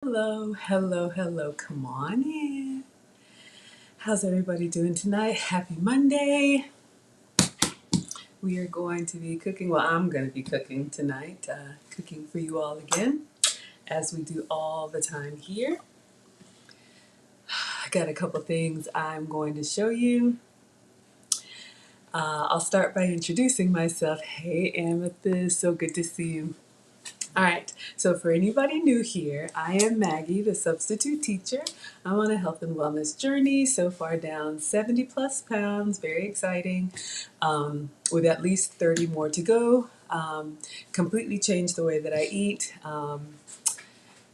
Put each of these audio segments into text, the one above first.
Hello, hello, hello. Come on in. How's everybody doing tonight? Happy Monday. We are going to be cooking. Well, I'm going to be cooking tonight, cooking for you all again, as we do all the time here. I got a couple things I'm going to show you. I'll start by introducing myself. Hey, Amethyst, so good to see you. All right, so for anybody new here, I am Maggie, the substitute teacher. I'm on a health and wellness journey, so far down 70 plus pounds, very exciting, with at least 30 more to go. Completely changed the way that I eat.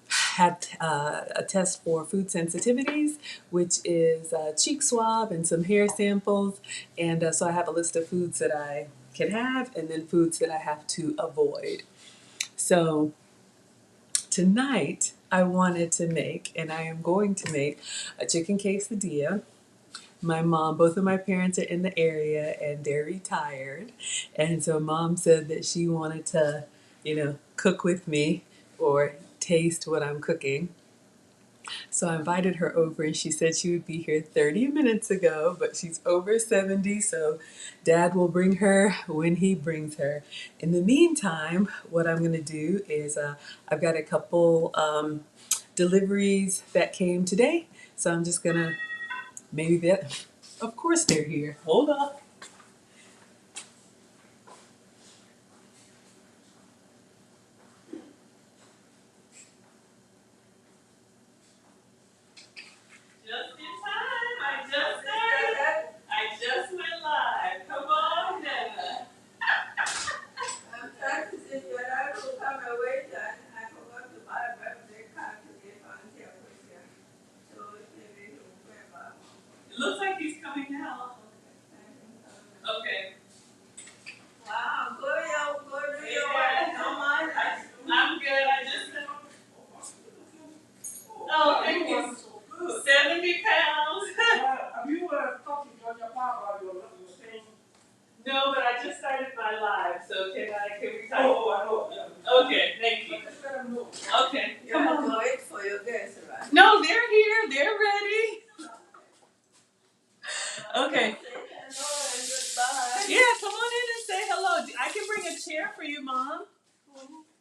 Had a test for food sensitivities, which is a cheek swab and some hair samples. And so I have a list of foods that I can have and then foods that I have to avoid. So tonight, I wanted to make, and I am going to make, a chicken quesadilla. My mom, both of my parents are in the area and they're retired. And so mom said that she wanted to, cook with me or taste what I'm cooking. So I invited her over and she said she would be here 30 minutes ago, but she's over 70, so Dad will bring her when he brings her. In the meantime, what I'm going to do is I've got a couple deliveries that came today, so I'm just going to of course they're here. Hold on. Just in time. I just went live. Come on, Nana. I'm trying to see your dad will come away and I forgot to buy a birthday card to give Auntie Akosia. So maybe he'll bring back. It looks like he's coming now. Okay. Wow, go do your work. Don't mind. I'm good. I just oh, thank you. 70 pounds. You were talking to your papa, you were saying. No, but I just started my live, so can we talk? Oh, I know. Yeah. Okay, thank you. Just let them know. Okay, come on. To wait for your guests, right? No, they're here. They're ready. Okay. Hello and goodbye. Yeah, come on in and say hello. I can bring a chair for you, Mom.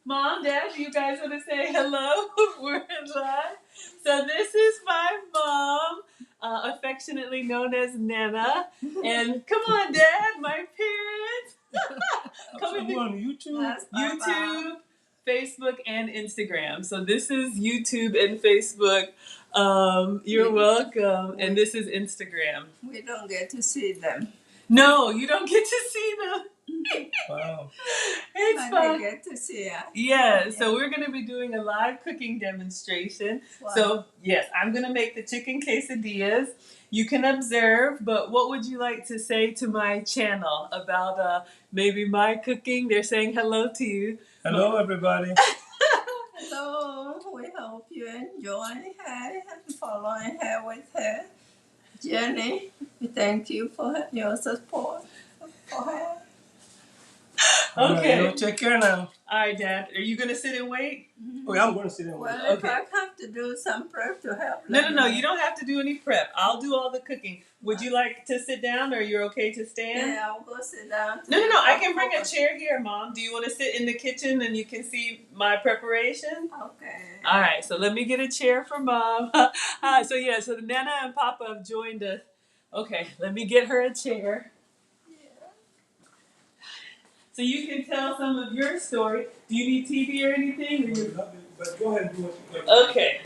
Mom, Dad, do you guys want to say hello? We're live. So this is my mom, affectionately known as Nana. And come on, Dad, my parents. Come on YouTube. YouTube, Facebook, and Instagram. So this is YouTube and Facebook. You're welcome. And this is Instagram. We don't get to see them. No, you don't get to see them. Wow. It's fun. I get to see it. Yeah, so we're going to be doing a live cooking demonstration. Wow. So, yes, I'm going to make the chicken quesadillas. You can observe, but what would you like to say to my channel about maybe my cooking? They're saying hello to you. Hello, everybody. Hello. We hope you enjoy her and following her with her journey. We thank you for your support for her. Okay. Take care now. All right, Dad. Are you going to sit and wait? Mm-hmm. Oh, yeah, I'm going to sit and wait. Well, okay. If I have to do some prep to help. No. You don't have to do any prep. I'll do all the cooking. Would you like to sit down or you're okay to stand? Yeah, I'll go sit down. No. I can bring a chair here, Mom. Do you want to sit in the kitchen and you can see my preparation? Okay. All right. So let me get a chair for Mom. So Nana and Papa have joined us. Okay. Let me get her a chair. So you can tell some of your story. Do you need TV or anything? But go ahead and do what you can. Okay.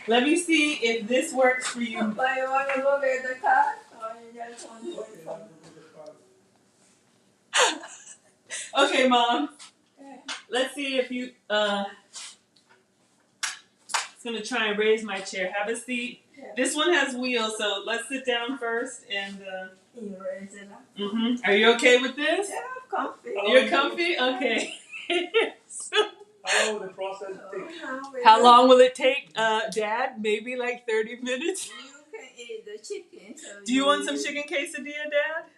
Let me see if this works for you. But you want to go get the car? Or you just want to go get the car? Okay, Mom. Okay. Let's see if you... It's going to try and raise my chair. Have a seat. Yeah. This one has wheels, so let's sit down first and... You raise it up. Mm-hmm. Are you okay with this? Yeah, I'm comfy. You're comfy? Okay. How long will the process take? How long will it take, Dad? Maybe like 30 minutes? You can eat the chicken. So do you want some chicken quesadilla, Dad?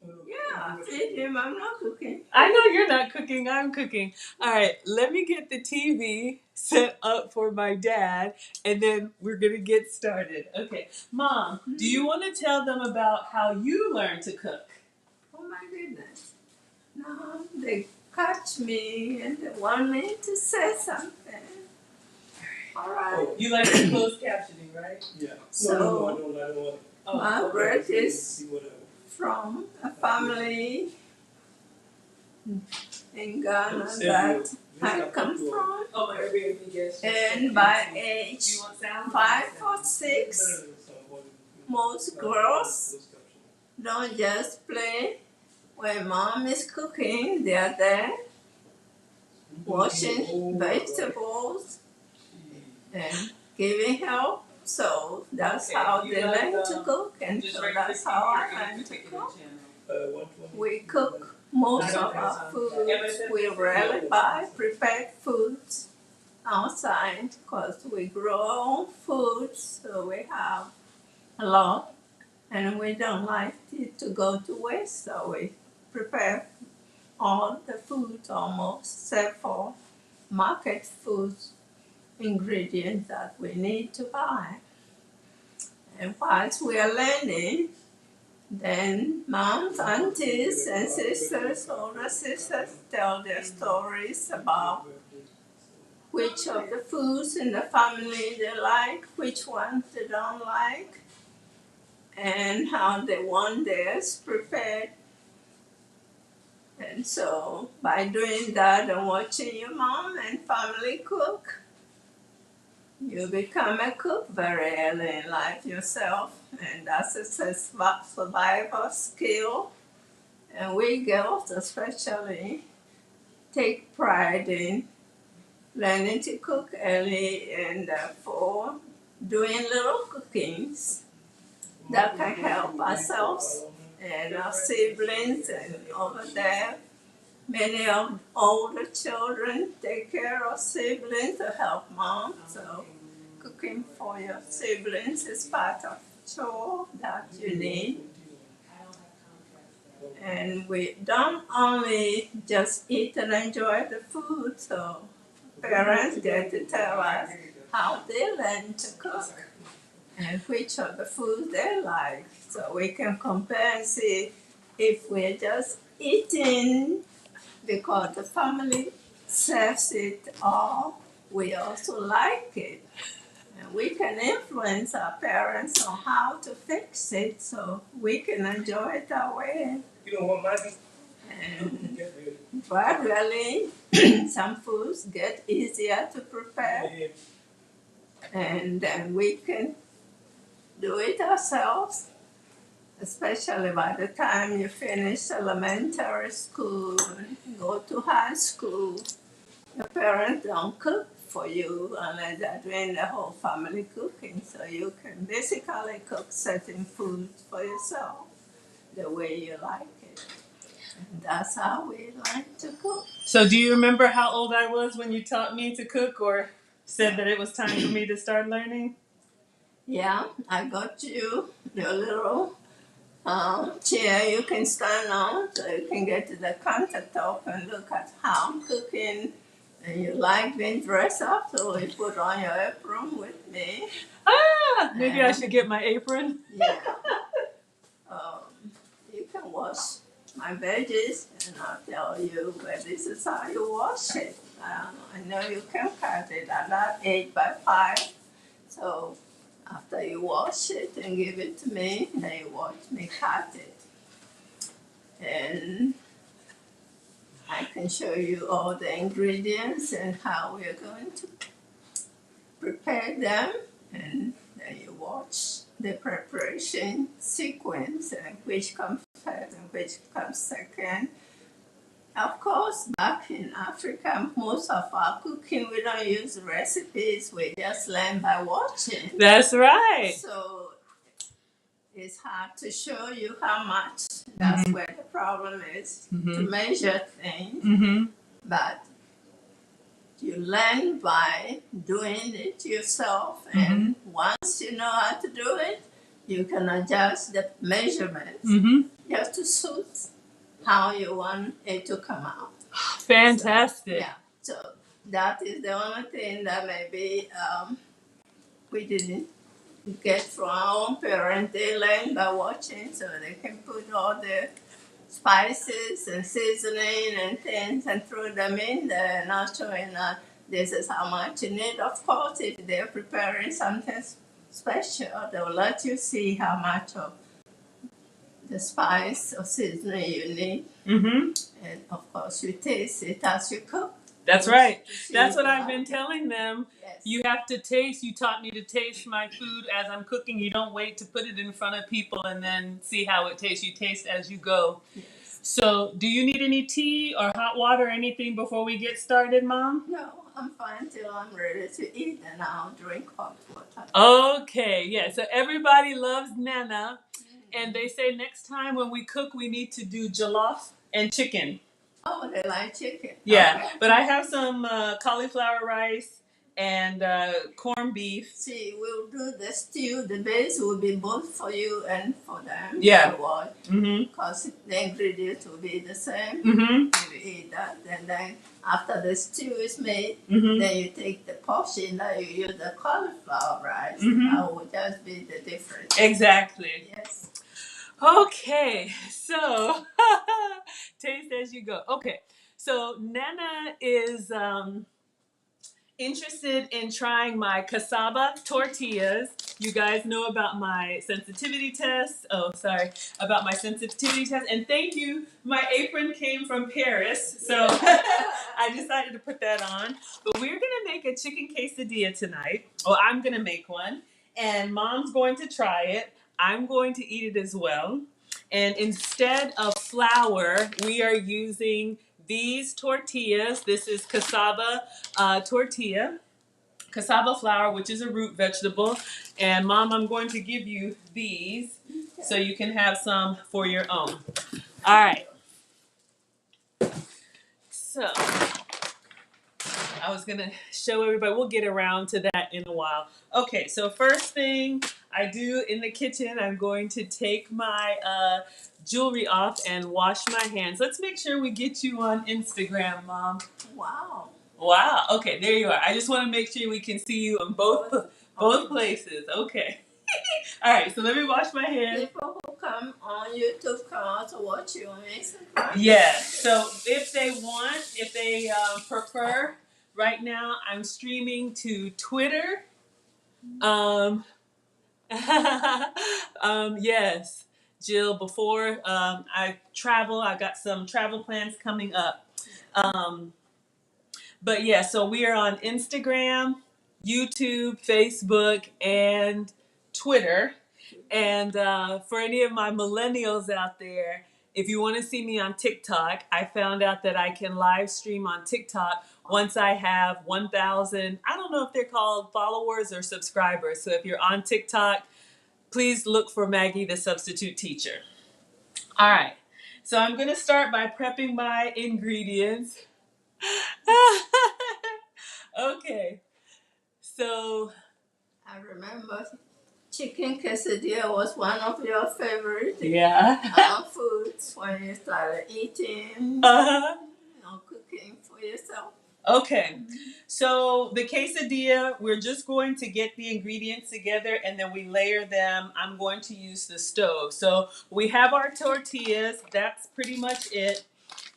Yeah, feed him. I'm not cooking. I know you're not cooking, I'm cooking. All right, let me get the TV set up for my dad, and then we're going to get started. Okay, Mom, do you want to tell them about how you learned to cook? Oh my goodness. No, they catch me and they want me to say something. All right. Oh, you like the closed captioning, right? Yeah. So, No, I don't want it. Margaret Okay. is See whatever. from a family in Ghana Say that you- I come from. Oh, my Airbnb guest. And by Do age you want sound? 5 or 6, most girls don't just play when mom is cooking. They are there washing vegetables and giving help. So that's how they learn to cook, and so that's how I learned to cook. We cook most of our foods. We rarely buy prepared foods outside because we grow our own food, so we have a lot, and we don't like it to go to waste, so we prepare all the food almost, except for market foods ingredients that we need to buy. And whilst we are learning, then moms, aunties, and sisters, older sisters tell their stories about which of the foods in the family they like, which ones they don't like, and how they want theirs prepared. And so by doing that and watching your mom and family cook, you become a cook very early in life yourself, and that's a survival skill. And we girls especially take pride in learning to cook early, and therefore doing little cookings that can help ourselves and our siblings. And over there, many of older children take care of siblings to help mom. So cooking for your siblings is part of the chore that you need. And we don't only just eat and enjoy the food, so parents get to tell us how they learn to cook and which of the foods they like, so we can compare and see if we're just eating because the family serves it, or we also like it. And we can influence our parents on how to fix it so we can enjoy it our way. You don't want mine? And gradually, some foods get easier to prepare, and then we can do it ourselves, especially by the time you finish elementary school and go to high school. Your parents don't cook for you unless they're doing the whole family cooking, so you can basically cook certain foods for yourself the way you like it. And that's how we like to cook. So, do you remember how old I was when you taught me to cook or said that it was time for me to start learning? Yeah, I got you your little chair you can stand on so you can get to the countertop and look at how I'm cooking. And you like being dressed up, so you put on your apron with me. Ah, maybe I should get my apron. Yeah. You can wash my veggies, and I'll tell you, but this is how you wash it. I know you can cut it. I got 8 by 5, so after you wash it and give it to me, then you watch me cut it. And I can show you all the ingredients and how we're going to prepare them, and then you watch the preparation sequence and which comes first and which comes second. Of course, back in Africa, most of our cooking, we don't use recipes, we just learn by watching. That's right. So it's hard to show you how much. That's where the problem is, to measure things. But you learn by doing it yourself, and once you know how to do it, you can adjust the measurements just to suit how you want it to come out. Fantastic. So, yeah. So that is the only thing that maybe we didn't get from our own parents. They learned by watching, so they can put all the spices and seasoning and things and throw them in there, not showing that this is how much you need. Of course, if they're preparing something special, they'll let you see how much of the spice or seasoning you need. And of course, you taste it as you cook. That's right. That's what I've been telling them. Yes. You have to taste. You taught me to taste my food as I'm cooking. You don't wait to put it in front of people and then see how it tastes. You taste as you go. Yes. So, do you need any tea or hot water or anything before we get started, Mom? No, I'm fine till I'm ready to eat, and I'll drink hot water. Okay, yeah. So everybody loves Nana, and they say next time when we cook, we need to do jollof and chicken. Oh, they like chicken. Yeah, okay. But I have some cauliflower rice and corned beef. See, we'll do the stew. The base will be both for you and for them. Yeah. Because the ingredients will be the same. You eat that, and then after the stew is made, then you take the portion that you use the cauliflower rice. That will just be the difference. Exactly. Yes. Okay, so taste as you go. Okay, so Nana is interested in trying my cassava tortillas. You guys know about my sensitivity test. About my sensitivity test. And thank you. My apron came from Paris, so I decided to put that on. But we're gonna make a chicken quesadilla tonight. Or I'm gonna make one, and Mom's going to try it. I'm going to eat it as well. And instead of flour, we are using these tortillas. This is cassava tortilla, cassava flour, which is a root vegetable. And Mom, I'm going to give you these so you can have some for your own. All right. So I was going to show everybody. We'll get around to that in a while. Okay, so first thing I do in the kitchen, I'm going to take my jewelry off and wash my hands. Let's make sure we get you on Instagram, Mom. Wow. Wow. Okay, there you are. I just want to make sure we can see you in both places. Okay. All right, so let me wash my hands. People who come on YouTube come out to watch you on Instagram. Yeah. So if they prefer, right now I'm streaming to Twitter. Yes, Jill. Before I travel, I got some travel plans coming up. But yeah, so we are on Instagram, YouTube, Facebook, and Twitter. And for any of my millennials out there, if you want to see me on TikTok, I found out that I can live stream on TikTok once I have 1,000, I don't know if they're called followers or subscribers. So if you're on TikTok, please look for Maggie the Substitute Teacher. All right. So I'm going to start by prepping my ingredients. Okay. So I remember chicken quesadilla was one of your favorite foods when you started eating, cooking for yourself. Okay. So the quesadilla, we're just going to get the ingredients together and then we layer them. I'm going to use the stove. So we have our tortillas. That's pretty much it.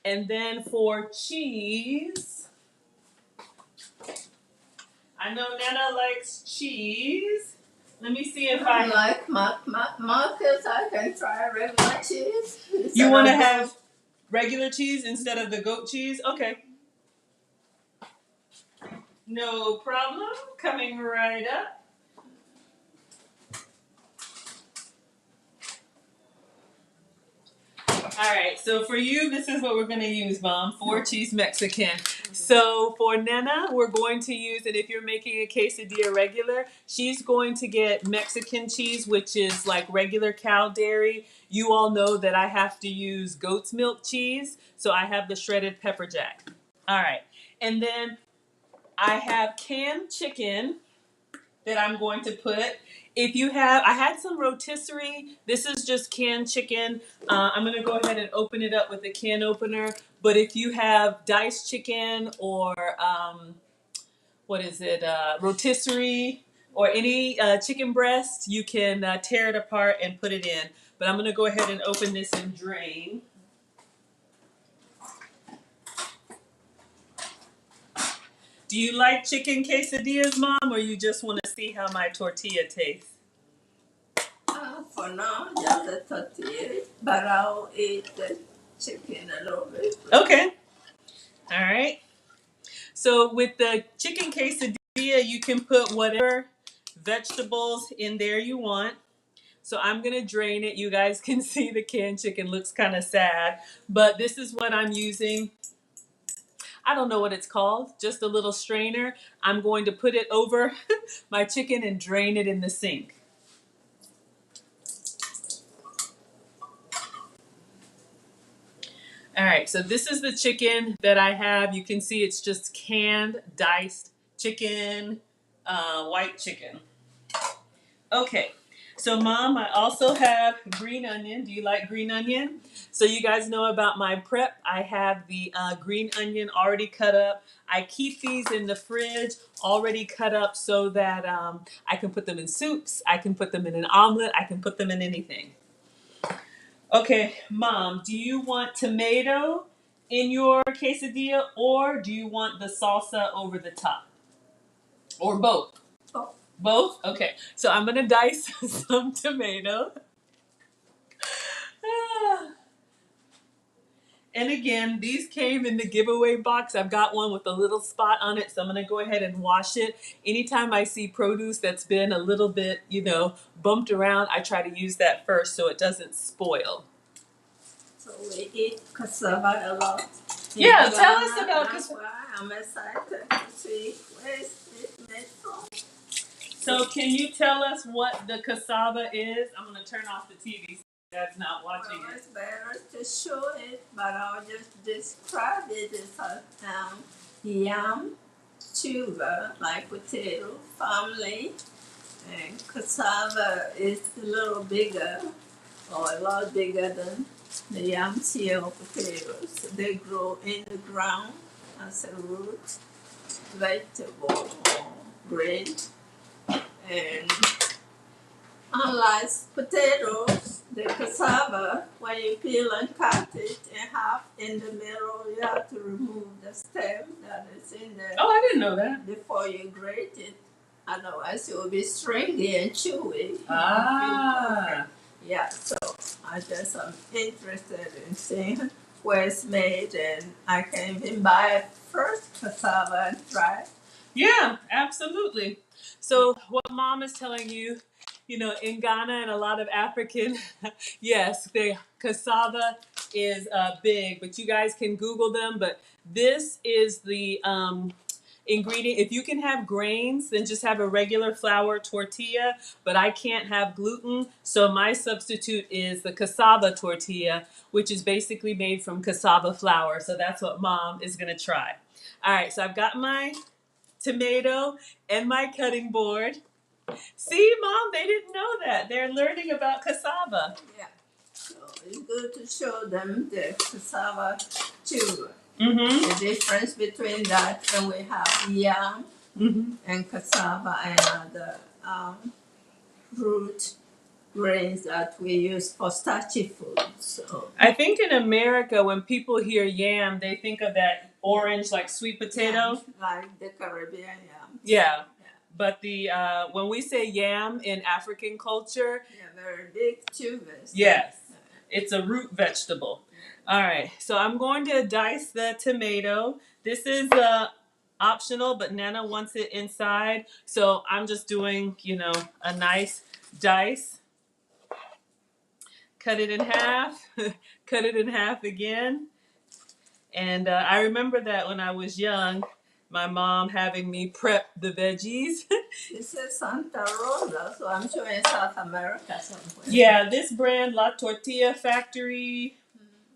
And then for cheese, I know Nana likes cheese. Let me see if I like Marcus. I can try regular cheese. You want to have regular cheese instead of the goat cheese? Okay. No problem. Coming right up. All right, so for you, this is what we're going to use, Mom. 4 cheese Mexican. So for Nana, we're going to use, and if you're making a quesadilla regular, she's going to get Mexican cheese, which is like regular cow dairy. You all know that I have to use goat's milk cheese, so I have the shredded pepper jack. All right, and then I have canned chicken. that I'm going to put. If you have, I had some rotisserie. This is just canned chicken. I'm going to go ahead and open it up with a can opener. But if you have diced chicken or what is it, rotisserie or any chicken breast, you can tear it apart and put it in. But I'm going to go ahead and open this and drain. Do you like chicken quesadillas, Mom, or you just want to see how my tortilla tastes? For now, just the tortilla, but I'll eat the chicken a little bit. Okay. All right. So with the chicken quesadilla, you can put whatever vegetables in there you want. So I'm going to drain it. You guys can see the canned chicken looks kind of sad, but this is what I'm using. I don't know what it's called, just a little strainer. I'm going to put it over my chicken and drain it in the sink. All right, so this is the chicken that I have. You can see it's just canned, diced chicken, white chicken. Okay, so Mom, I also have green onion. Do you like green onion? So you guys know about my prep. I have the green onion already cut up. I keep these in the fridge already cut up so that I can put them in soups. I can put them in an omelet. I can put them in anything. Okay, Mom, do you want tomato in your quesadilla or do you want the salsa over the top? Or both? Oh. Both? Okay, so I'm going to dice some tomato. And again, these came in the giveaway box. I've got one with a little spot on it, so I'm going to go ahead and wash it. Anytime I see produce that's been a little bit, bumped around, I try to use that first so it doesn't spoil. So we eat cassava a lot. Yeah, tell us about cassava. I'm excited to see where it made from. So can you tell us what the cassava is? I'm going to turn off the TV so Dad's not watching it. It's better to show it, but I'll just describe it as a yam, tuber, like potato, family, and cassava is a little bigger, or a lot bigger than the yam or potatoes. They grow in the ground as a root vegetable or grain. And unlike potatoes, the cassava, when you peel and cut it in half in the middle, you have to remove the stem that is in there. Oh, I didn't know that. Before you grate it. Otherwise, it will be stringy and chewy. Ah. Yeah, so I just am interested in seeing where it's made, and I can even buy first cassava and try it. Yeah, absolutely. So what Mom is telling you, in Ghana and a lot of African, yes, the cassava is big, but you guys can Google them. But this is the ingredient. If you can have grains, then just have a regular flour tortilla, but I can't have gluten. So my substitute is the cassava tortilla, which is basically made from cassava flour. So that's what Mom is going to try. All right, so I've got my tomato and my cutting board. See, Mom, they didn't know that. They're learning about cassava. Yeah, so it's good to show them the cassava too. Mm-hmm. The difference between that and we have yam and cassava and other root grains that we use for starchy food. So I think in America, when people hear yam, they think of that orange, like sweet potato. Like the Caribbean yam. Yeah. But when we say yam in African culture, very big tubers. Yes, it's a root vegetable. All right, so I'm going to dice the tomato. This is optional, but Nana wants it inside, so I'm just doing, a nice dice. Cut it in half, cut it in half again. And I remember that when I was young, my mom having me prep the veggies. This is Santa Rosa, so I'm sure in South America somewhere. Yeah, this brand, La Tortilla Factory.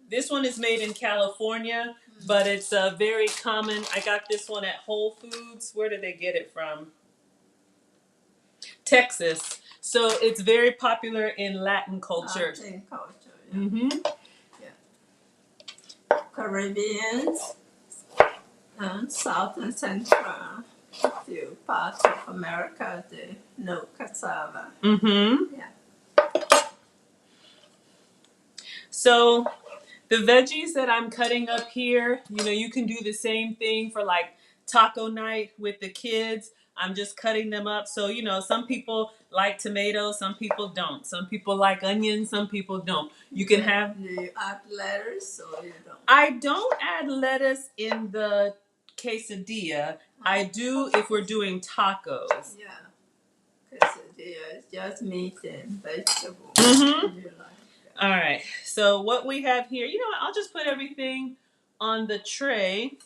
This one is made in California, but it's very common. I got this one at Whole Foods. Where did they get it from? Texas. So it's very popular in Latin culture. Latin culture, yeah. Mm-hmm. Yeah. Caribbeans and South and Central, a few parts of America, they know cassava. Mm-hmm. Yeah. So the veggies that I'm cutting up here, you can do the same thing for like taco night with the kids. I'm just cutting them up. So, some people like tomatoes, some people don't. Some people like onions, some people don't. You can have. Do you add lettuce or you don't? I don't add lettuce in the quesadilla. I do if we're doing tacos. Yeah. Quesadilla is just meat and vegetables. Mm-hmm. You like that. All right. So what we have here, I'll just put everything on the tray.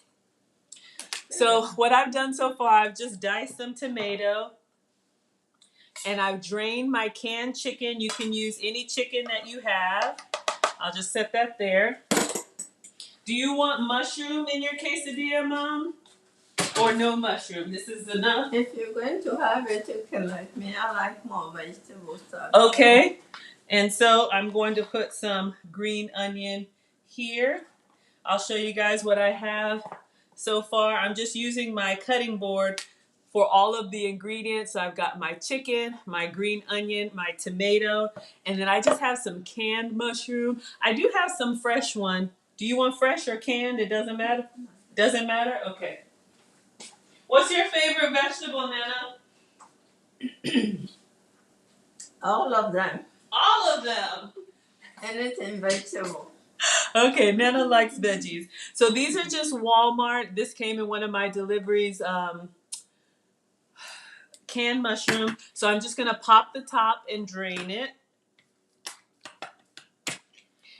So what I've done so far, I've just diced some tomato and I've drained my canned chicken. You can use any chicken that you have. I'll just set that there. Do you want mushroom in your quesadilla, Mom? Or no mushroom? This is enough? If you're going to have it, you can let me. I like more vegetable stuff. Okay. And so I'm going to put some green onion here. I'll show you guys what I have so far. I'm just using my cutting board for all of the ingredients. So I've got my chicken, my green onion, my tomato, and then I just have some canned mushroom. I do have some fresh one. Do you want fresh or canned? It doesn't matter? Doesn't matter? Okay. What's your favorite vegetable, Nana? All of them. All of them. Anything vegetable. Okay, Nana likes veggies. So these are just Walmart. This came in one of my deliveries. Canned mushroom. So I'm just gonna pop the top and drain it.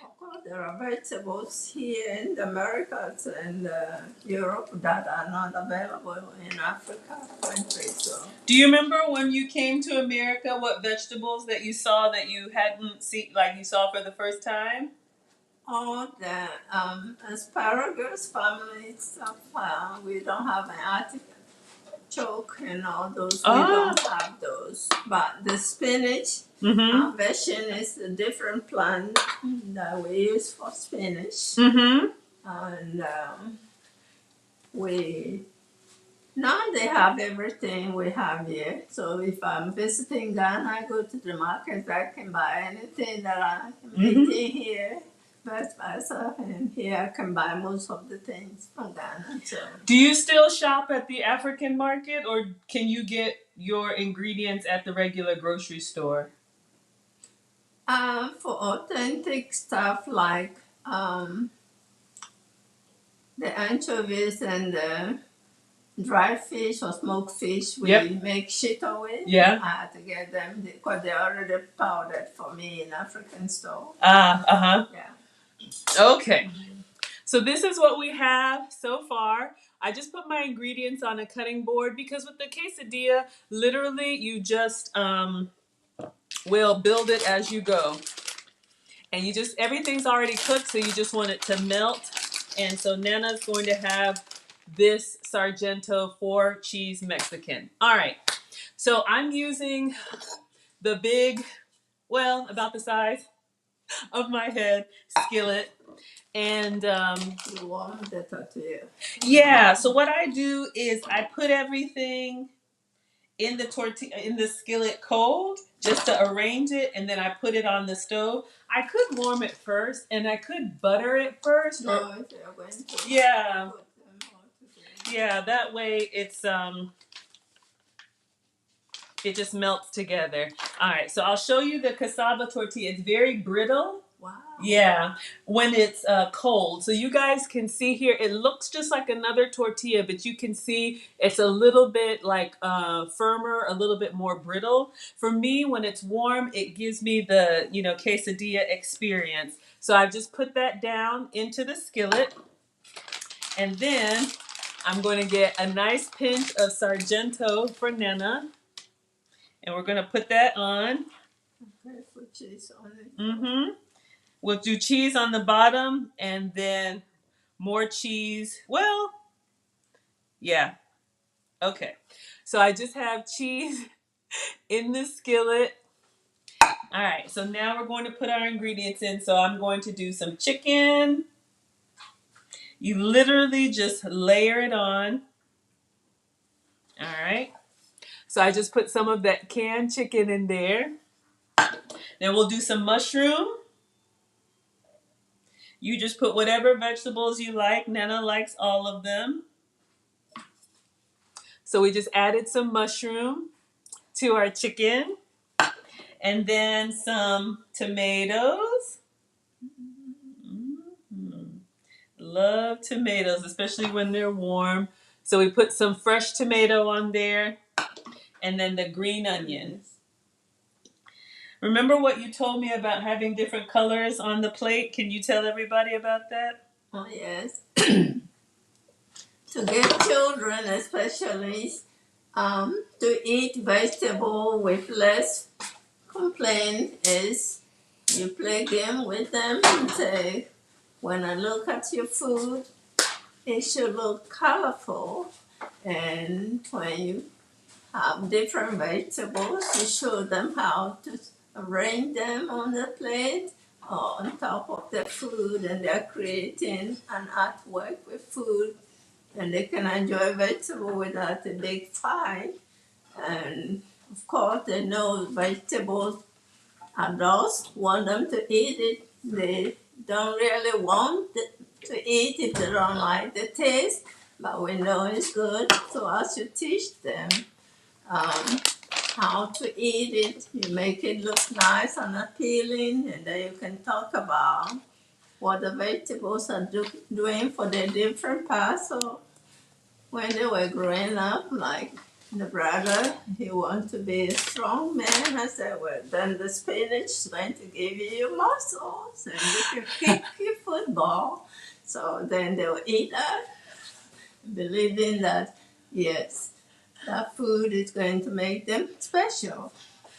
Of course, there are vegetables here in the Americas and Europe that are not available in Africa countries. So. Do you remember when you came to America, what vegetables that you saw that you hadn't seen, like you saw for the first time? Oh, the asparagus family stuff. We don't have an artichoke and all those. We don't have those. But the spinach, Vetian is a different plant that we use for spinach. And now they have everything we have here. So if I'm visiting Ghana, I go to the market, I can buy anything that I am eating here. But myself, and here I can buy most of the things from Ghana. So. Do you still shop at the African market, or can you get your ingredients at the regular grocery store? For authentic stuff like the anchovies and the dried fish or smoked fish, we make shito with. Yeah. I had to get them because they're already powdered for me in African store. Yeah. Okay. Mm-hmm. So this is what we have so far. I just put my ingredients on a cutting board because with the quesadilla, literally you just will build it as you go. And everything's already cooked, so you just want it to melt. And so Nana's going to have this Sargento 4-cheese Mexican. All right. So I'm using the big, about the size of my head skillet. And you warm the tortilla. Yeah, so what I do is I put everything in the skillet cold just to arrange it, and then I put it on the stove. I could warm it first, and I could butter it first. No, if you're going to yeah, put them all together. yeah. That way, it just melts together. All right, so I'll show you the cassava tortilla. It's very brittle. Wow. Yeah, when it's cold. So you guys can see here, it looks just like another tortilla, but you can see it's a little bit like firmer, a little bit more brittle. For me, when it's warm, it gives me the, quesadilla experience. So I've just put that down into the skillet. And then I'm going to get a nice pinch of Sargento for Nana. And we're going to put that on. Okay, put cheese on it. Mm-hmm. We'll do cheese on the bottom and then more cheese. Yeah. Okay. So I just have cheese in the skillet. All right, so now we're going to put our ingredients in. So I'm going to do some chicken. You literally just layer it on. All right. So I just put some of that canned chicken in there. Then we'll do some mushroom. You just put whatever vegetables you like. Nana likes all of them. So we just added some mushroom to our chicken. And then some tomatoes. Mm-hmm. Love tomatoes, especially when they're warm. So we put some fresh tomato on there. And then the green onions. Remember what you told me about having different colors on the plate? Can you tell everybody about that? Oh, yes. To get children, especially, to eat vegetable with less complaint is you play game with them and say, when I look at your food, it should look colorful. And when you have different vegetables, you show them how to arrange them on the plate or on top of the food, and they're creating an artwork with food, and they can enjoy vegetable without a big fight. And of course, they know vegetables. Adults want them to eat it. They don't really want to eat if they don't like the taste, but we know it's good. So as you teach them how to eat it, you make it look nice and appealing, and then you can talk about what the vegetables are doing for their different parts. So when they were growing up, like the brother, he wanted to be a strong man. I said, well, then the spinach is going to give you your muscles and you can kick your football. So then they will eat that, believing that, yes, that food is going to make them special.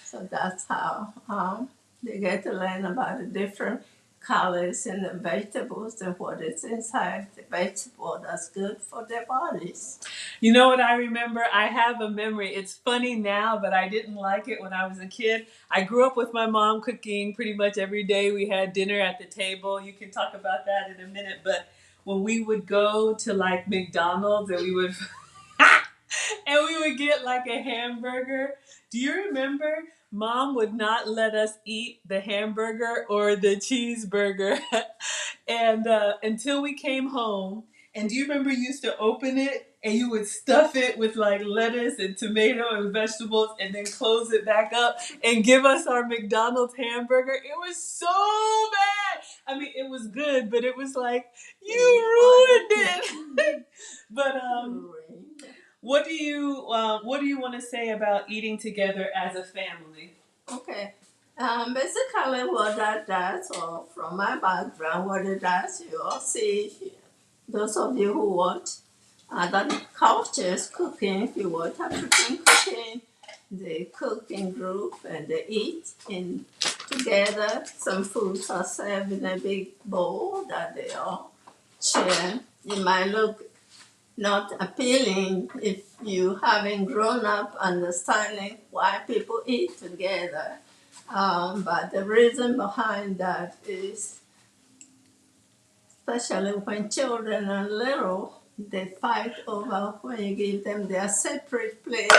So that's how they get to learn about the different colors in the vegetables and what is inside the vegetable that's good for their bodies. You know what I remember? I have a memory. It's funny now, but I didn't like it when I was a kid. I grew up with my mom cooking pretty much every day. We had dinner at the table. You can talk about that in a minute. But when we would go to like McDonald's and we would and we would get like a hamburger. Do you remember? Mom would not let us eat the hamburger or the cheeseburger and until we came home. And do you remember you used to open it and you would stuff it with like lettuce and tomato and vegetables and then close it back up and give us our McDonald's hamburger? It was so bad. I mean, it was good, but it was like, you ruined it. But what do you want to say about eating together as a family? Okay. Basically, what that does, or from my background, what it does, you all see, those of you who watch other cultures cooking, you watch African cooking, they cook in group and they eat in together. Some foods are served in a big bowl that they all share. It might look not appealing if you haven't grown up understanding why people eat together. But the reason behind that is, especially when children are little, they fight over when you give them their separate place.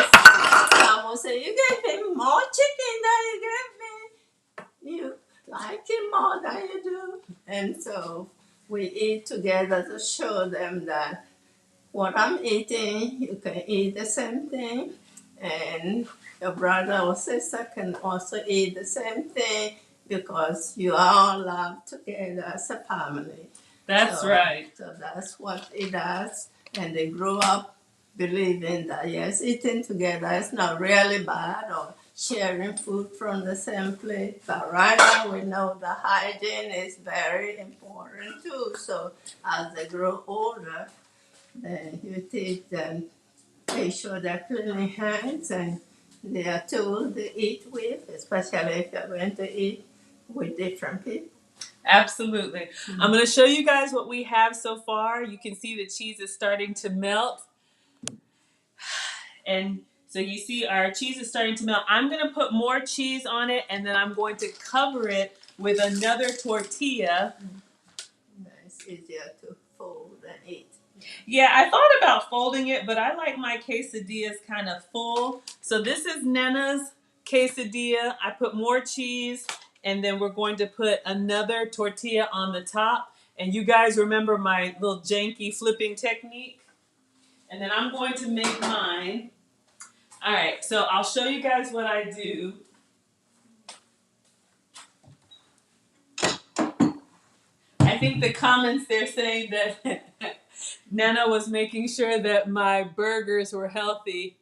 Some will say, you gave him more chicken than you gave me. You like him more than you do. And so we eat together to show them that what I'm eating, you can eat the same thing, and your brother or sister can also eat the same thing because you all love together as a family. That's right. So that's what it does, and they grow up believing that yes, eating together is not really bad or sharing food from the same plate, but right now we know the hygiene is very important too. So as they grow older, then you teach them, make sure they're cleaning hands and they are tools to eat with, especially if you're going to eat with different people. Absolutely. Mm-hmm. I'm going to show you guys what we have so far. You can see the cheese is starting to melt. And So you see our cheese is starting to melt. I'm going to put more cheese on it, and then I'm going to cover it with another tortilla. It's easier to fold than eat. Yeah, I thought about folding it, but I like my quesadillas kind of full. So this is Nana's quesadilla. I put more cheese, and then we're going to put another tortilla on the top. And you guys remember my little janky flipping technique? And then I'm going to make mine. All right, so I'll show you guys what I do. I think the comments they're saying that Nana was making sure that my burgers were healthy.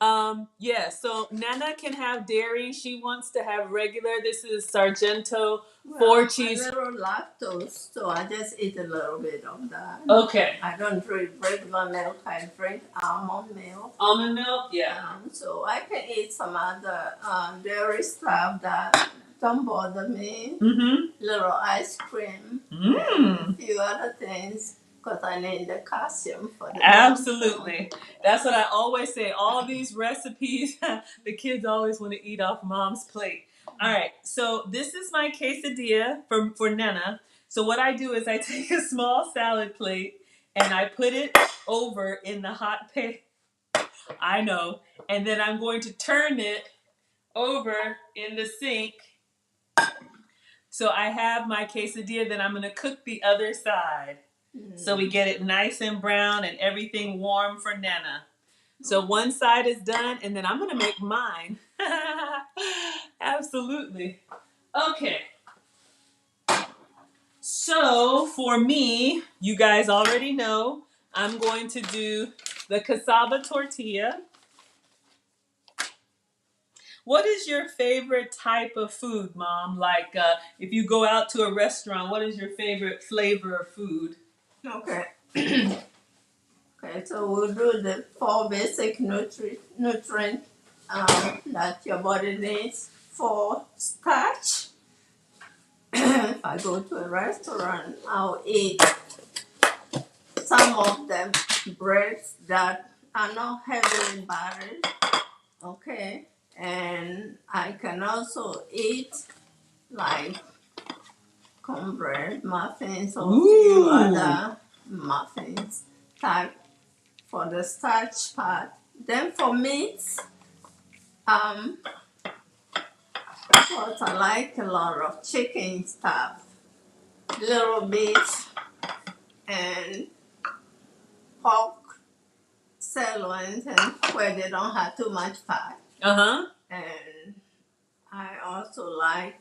Yeah, so Nana can have dairy. She wants to have regular. This is Sargento 4-cheese. I'm a little lactose, so I just eat a little bit of that. Okay. I don't drink regular milk. I drink almond milk. Almond milk, yeah. So I can eat some other dairy stuff that don't bother me. Little ice cream. A few other things. Because I need the calcium for the Absolutely. That's what I always say. All these recipes, the kids always want to eat off mom's plate. All right, so this is my quesadilla for Nana. So what I do is I take a small salad plate and I put it over in the hot pan. I know. And then I'm going to turn it over in the sink. So I have my quesadilla, then I'm going to cook the other side. So we get it nice and brown and everything warm for Nana. So one side is done, and then I'm going to make mine. Absolutely. Okay. So for me, you guys already know, I'm going to do the cassava tortilla. What is your favorite type of food, Mom? Like if you go out to a restaurant, what is your favorite flavor of food? Okay. Okay, so we'll do the 4 basic nutrients that your body needs for starch. If I go to a restaurant, I'll eat some of the breads that are not heavily buttered. Okay, and I can also eat like cornbread, muffins, or a few other muffins type for the starch part. Then for meats, what I like a lot of chicken stuff, little bits, and pork sirloins, and where they don't have too much fat. And I also like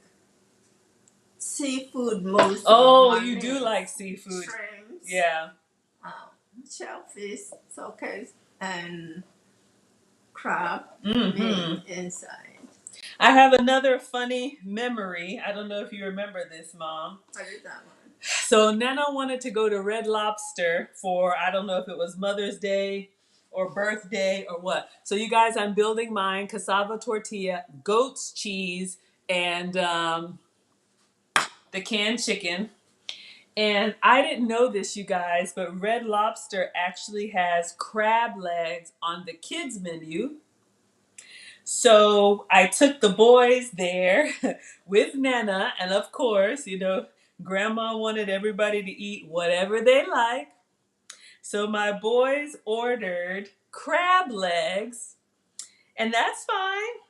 seafood most. Oh, you do like seafood. Shrimps. Yeah. Shellfish, okay, and crab meat inside. I have another funny memory. I don't know if you remember this, Mom. What is that one? So Nana wanted to go to Red Lobster for, I don't know if it was Mother's Day or birthday or what. So you guys, I'm building mine, cassava tortilla, goat's cheese, and the canned chicken. And I didn't know this, you guys, but Red Lobster actually has crab legs on the kids menu. So I took the boys there with Nana, and of course, you know, Grandma wanted everybody to eat whatever they like. So my boys ordered crab legs, and that's fine.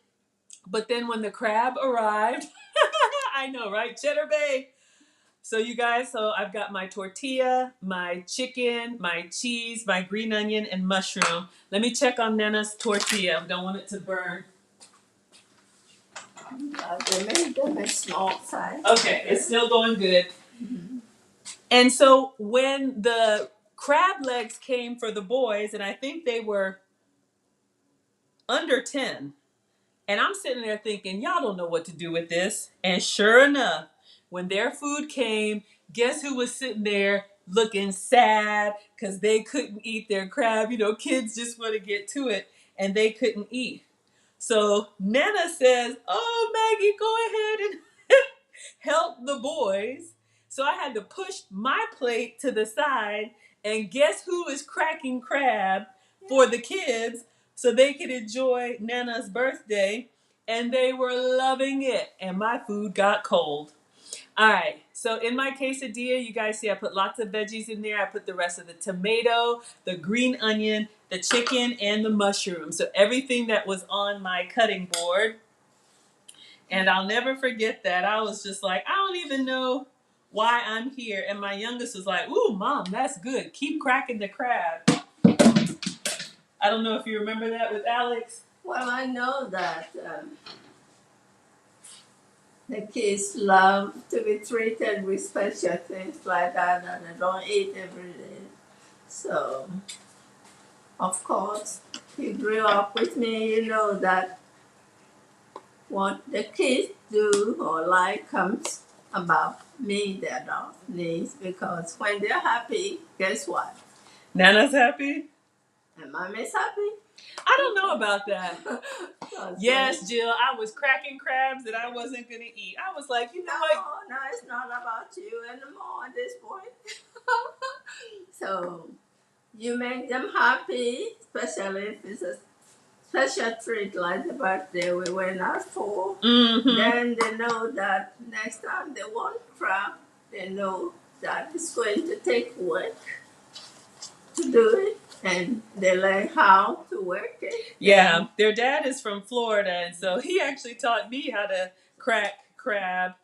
But then when the crab arrived, I know, right? Cheddar Bay. So you guys, so I've got my tortilla, my chicken, my cheese, my green onion, and mushroom. Let me check on Nana's tortilla. I don't want it to burn. They made them in small size. Okay, it's still going good. And so when the crab legs came for the boys, and I think they were under 10, and I'm sitting there thinking, y'all don't know what to do with this. And sure enough, when their food came, guess who was sitting there looking sad because they couldn't eat their crab? You know, kids just want to get to it, and they couldn't eat. So Nana says, oh, Maggie, go ahead and help the boys. So I had to push my plate to the side, and guess who is cracking crab for the kids? so they could enjoy Nana's birthday, and they were loving it, and my food got cold. All right, so in my quesadilla, you guys see I put lots of veggies in there. I put the rest of the tomato, the green onion, the chicken, and the mushroom. So everything that was on my cutting board. And I'll never forget that. I was just like, I don't even know why I'm here. And my youngest was like, ooh, Mom, that's good. Keep cracking the crab. I don't know if you remember that with Alex. Well, I know that the kids love to be treated with special things like that, and they don't eat every day. So, of course, you grew up with me, you know that what the kids do or like comes about me, their adult needs, because when they're happy, guess what? Nana's happy? And Mommy's happy. I don't know about that. Yes, Jill, I was cracking crabs that I wasn't going to eat. I was like, you know what? No, it's not about you anymore at this point. So, you make them happy, especially if it's a special treat like the birthday we went out for. Mm-hmm. Then they know that next time they want crab, they know that it's going to take work to do it, and they learn how to work it. Yeah, their dad is from Florida, and so he actually taught me how to crack crab.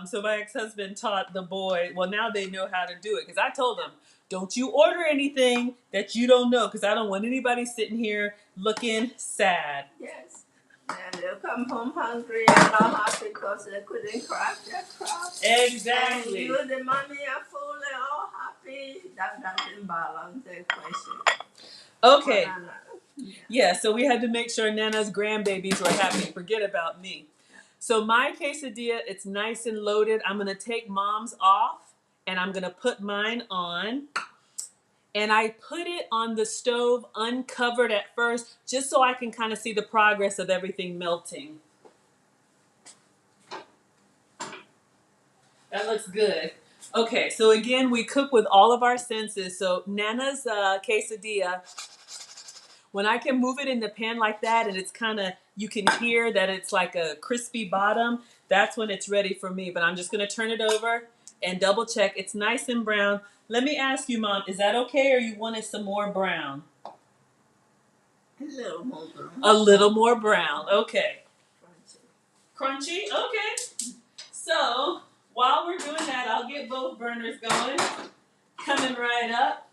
So my ex-husband taught the boy. Well, now they know how to do it because I told them, don't you order anything that you don't know, because I don't want anybody sitting here looking sad. Yes. And they'll come home hungry and not happy because they couldn't crack their crab. Exactly. And you, the mommy, are full and all happy. That doesn't balance the equation. Okay. Yeah, so we had to make sure Nana's grandbabies were happy. Forget about me. So my quesadilla, it's nice and loaded. I'm going to take Mom's off, and I'm going to put mine on. And I put it on the stove uncovered at first, just so I can kind of see the progress of everything melting. That looks good. Okay, so again, we cook with all of our senses. So Nana's quesadilla, when I can move it in the pan like that and it's kind of, you can hear that it's like a crispy bottom, that's when it's ready for me. But I'm just going to turn it over and double check. It's nice and brown. Let me ask you, Mom, is that okay, or you wanted some more brown? A little more brown. A little more brown. Okay. Crunchy? Okay. So while we're doing that, I'll get both burners going. Coming right up.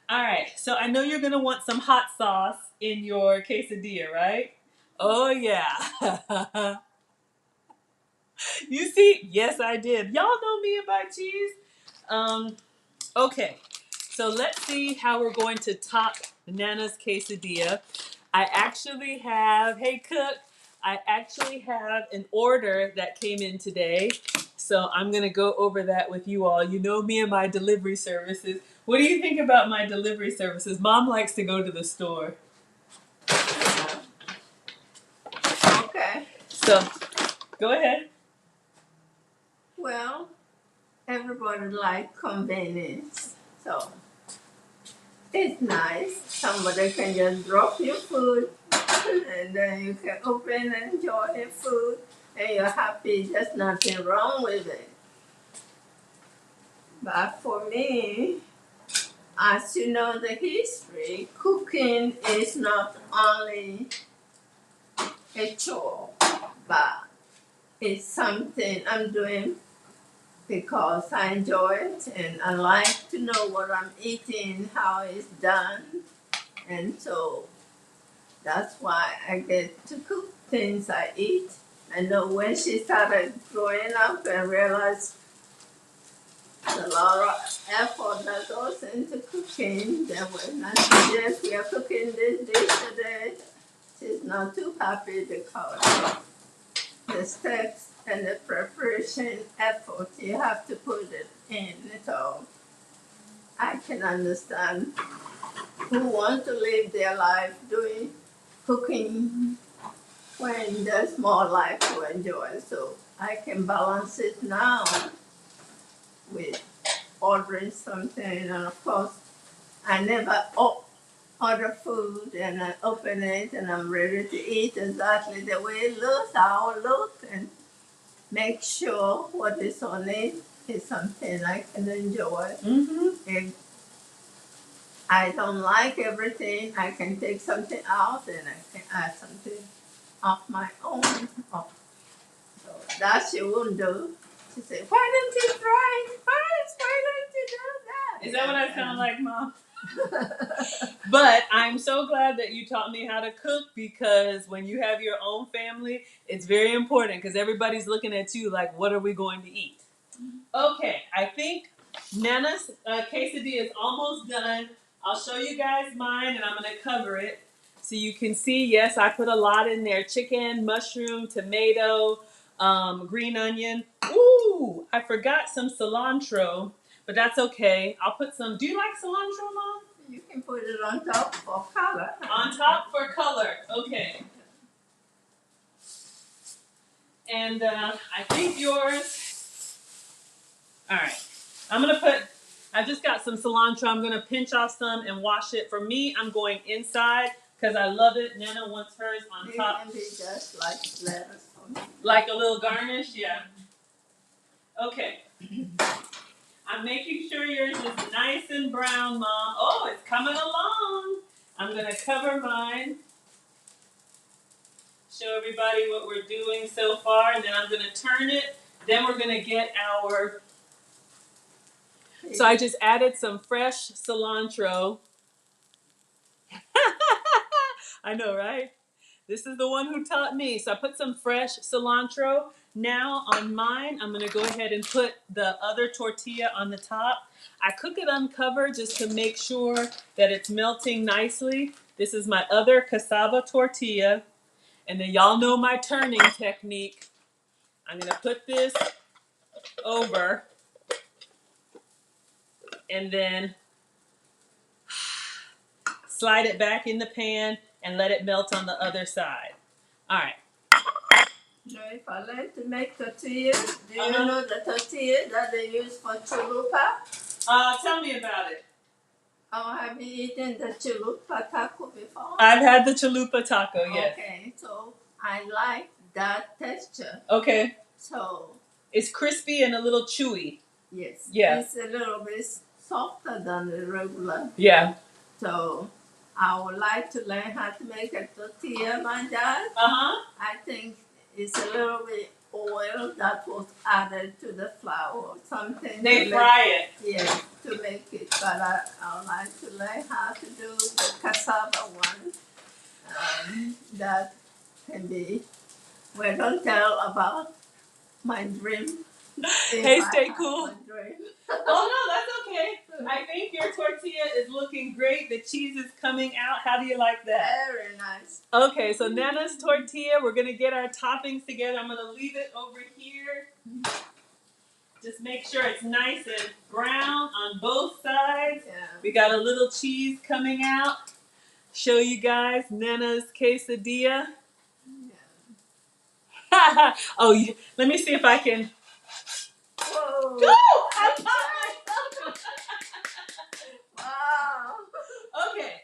All right. So I know you're going to want some hot sauce in your quesadilla, right? Oh, yeah. You see? Yes, I did. Y'all know me about cheese. Okay. So let's see how we're going to top Nana's quesadilla. I actually have, hey cook, I actually have an order that came in today. So I'm going to go over that with you all. You know me and my delivery services. What do you think about my delivery services? Mom likes to go to the store. Okay. So, go ahead. Well, everybody likes convenience. So, it's nice. Somebody can just drop your food and then you can open and enjoy your food and you're happy. There's nothing wrong with it. But for me, as you know the history, cooking is not only a chore, but it's something I'm doing because I enjoy it and I like to know what I'm eating, how it's done. And so that's why I get to cook things I eat. I know when she started growing up and realized a lot of effort that goes into cooking, then when I suggest we are cooking this dish today, she's not too happy because the steps and the preparation effort you have to put it in. So I can understand who want to live their life doing cooking when there's more life to enjoy. So I can balance it now with ordering something, and of course I never other food and I open it and I'm ready to eat exactly the way it looks, how it looks, and make sure what is on it is something I can enjoy. Mm-hmm. If I don't like everything, I can take something out and I can add something of my own. Oh, so that she won't do. She said, "Why don't you try it first? Why don't you do that?" Is that what I sound like, Mom? But I'm so glad that you taught me how to cook, because when you have your own family, it's very important because everybody's looking at you like, what are we going to eat? Okay, I think Nana's quesadilla is almost done. I'll show you guys mine and I'm going to cover it. So you can see, yes, I put a lot in there. Chicken, mushroom, tomato, green onion. Ooh, I forgot some cilantro, but that's okay. I'll put some. Do you like cilantro, Mom? You can put it on top for color. On top for color. Okay. And I think yours. All right. I just got some cilantro. I'm going to pinch off some and wash it. For me, I'm going inside because I love it. Nana wants hers on top. It can be just like lettuce. Like a little garnish? Yeah. Okay. I'm making sure yours is nice and brown, Mom. Oh, it's coming along. I'm going to cover mine. Show everybody what we're doing so far. And then I'm going to turn it. Then we're going to get our... So I just added some fresh cilantro. I know, right? This is the one who taught me. So I put some fresh cilantro. Now on mine, I'm going to go ahead and put the other tortilla on the top. I cook it uncovered just to make sure that it's melting nicely. This is my other cassava tortilla. And then y'all know my turning technique. I'm going to put this over and then slide it back in the pan and let it melt on the other side. All right. Now, if I like to make tortillas, do you know the tortillas that they use for chalupa? Tell me about it. Oh, have you eaten the chalupa taco before? I've had the chalupa taco, yes. Okay, so I like that texture. Okay. So it's crispy and a little chewy. Yes. Yeah. It's a little bit softer than the regular. Yeah. So I would like to learn how to make a tortilla, my dad. I think it's a little bit oil that was added to the flour or something. They fry it. Yeah, to make it. But I would like to learn how to do the cassava one. That can be. Well, don't tell about my dream. Hey, stay cool. Oh, no, that's okay. I think your tortilla is looking great. The cheese is coming out. How do you like that? Very nice. Okay, so Nana's tortilla, we're going to get our toppings together. I'm going to leave it over here. Just make sure it's nice and brown on both sides. Yeah. We got a little cheese coming out. Show you guys Nana's quesadilla. Yeah. Oh, let me see if I can... Whoa! Oh, I caught myself. Wow. Okay,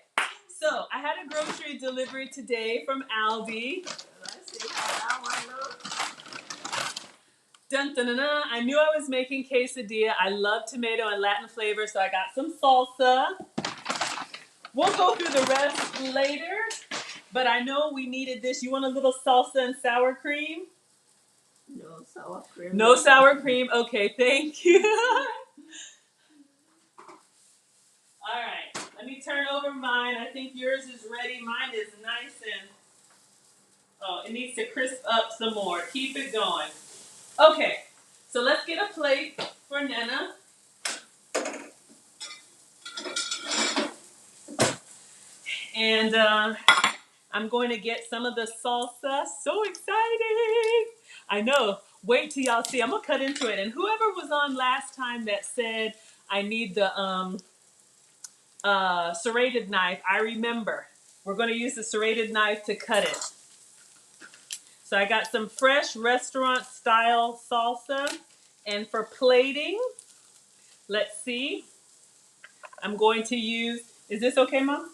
so I had a grocery delivery today from Aldi. Let's see how that one looks. Dun, dun, dun, dun. I knew I was making quesadilla. I love tomato and Latin flavor, so I got some salsa. We'll go through the rest later, but I know we needed this. You want a little salsa and sour cream? No sour cream. No sour cream. Okay, thank you. All right, let me turn over mine. I think yours is ready. Mine is nice and... Oh, it needs to crisp up some more. Keep it going. Okay, so let's get a plate for Nana. And I'm going to get some of the salsa. So exciting! I know. Wait till y'all see. I'm going to cut into it. And whoever was on last time that said I need the serrated knife, I remember. We're going to use the serrated knife to cut it. So I got some fresh restaurant style salsa. And for plating, let's see. I'm going to use, is this okay, Mom?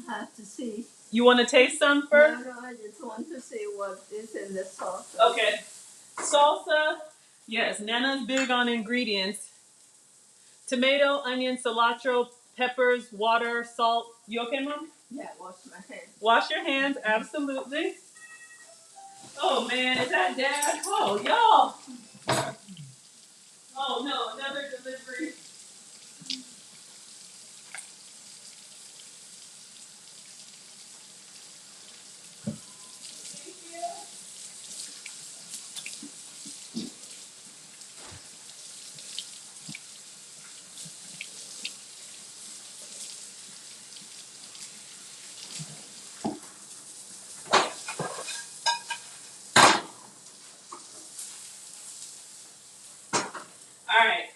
I have to see. You want to taste some first? No, I just want to see what is in the sauce. Okay. Salsa. Yes, Nana's big on ingredients. Tomato, onion, cilantro, peppers, water, salt. You okay, Mom? Yeah, wash my hands. Wash your hands, absolutely. Oh man, is that Dad? Oh, y'all. Oh no, another delivery. Thank you. All right.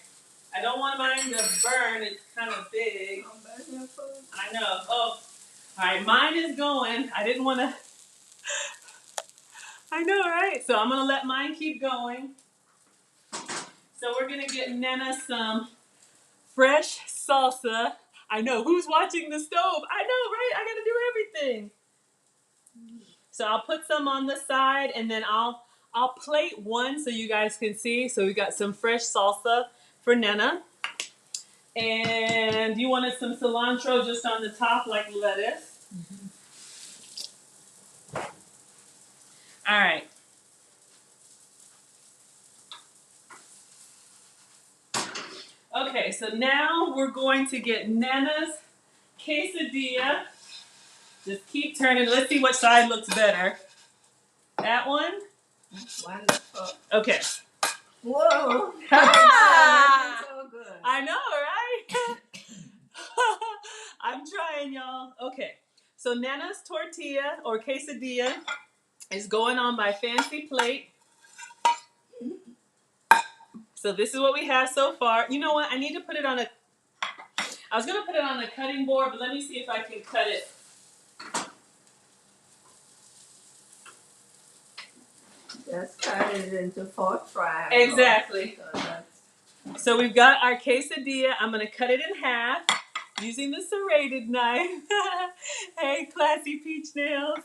I don't want mine to burn. It's kind of big. I know. Oh, all right. Mine is going. I didn't want to. I know, right? So I'm going to let mine keep going. So we're going to get Nana some fresh salsa. I know. Who's watching the stove? I know, right? I got to do everything. So I'll put some on the side, and then I'll plate one so you guys can see. So we got some fresh salsa for Nana. And you wanted some cilantro just on the top like lettuce. All right. Okay, so now we're going to get Nana's quesadilla. Just keep turning. Let's see which side looks better. That one? Wonderful. Okay. Whoa. Ah! So good. I know, right? I'm trying, y'all. Okay. So Nana's tortilla or quesadilla is going on my fancy plate. So this is what we have so far. You know what? I need to put it on I was going to put it on a cutting board, but let me see if I can cut it. Just cut it into 4 triangles. Exactly. So we've got our quesadilla. I'm going to cut it in half using the serrated knife. Hey, classy peach nails.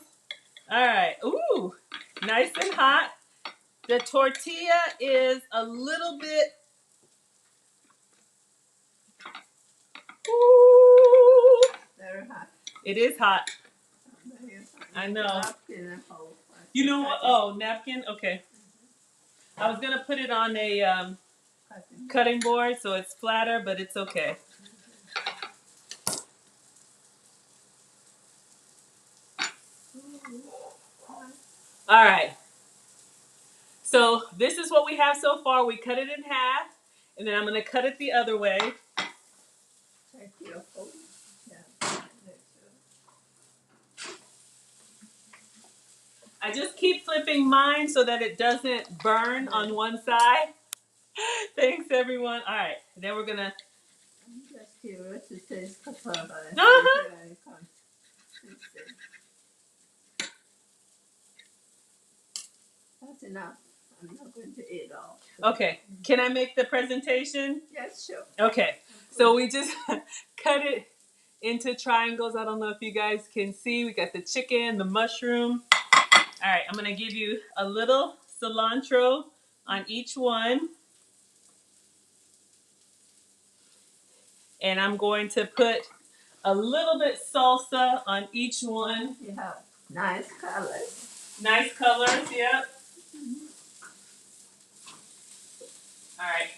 All right. Ooh, nice and hot. The tortilla is a little bit. Ooh. Very hot. It is hot. I know. You know what? Oh, napkin? Okay. I was going to put it on a cutting board so it's flatter, but it's okay. All right. So this is what we have so far. We cut it in half, and then I'm going to cut it the other way. I just keep flipping mine so that it doesn't burn on one side. Thanks, everyone. All right. Then we're going to... I'm just curious to taste cassava. That's enough. I'm not going to eat all. Okay. Can I make the presentation? Yes, sure. Okay. So we just cut it into triangles. I don't know if you guys can see. We got the chicken, the mushroom. All right. I'm going to give you a little cilantro on each one. And I'm going to put a little bit salsa on each one. You have nice colors. Nice colors, yep. All right,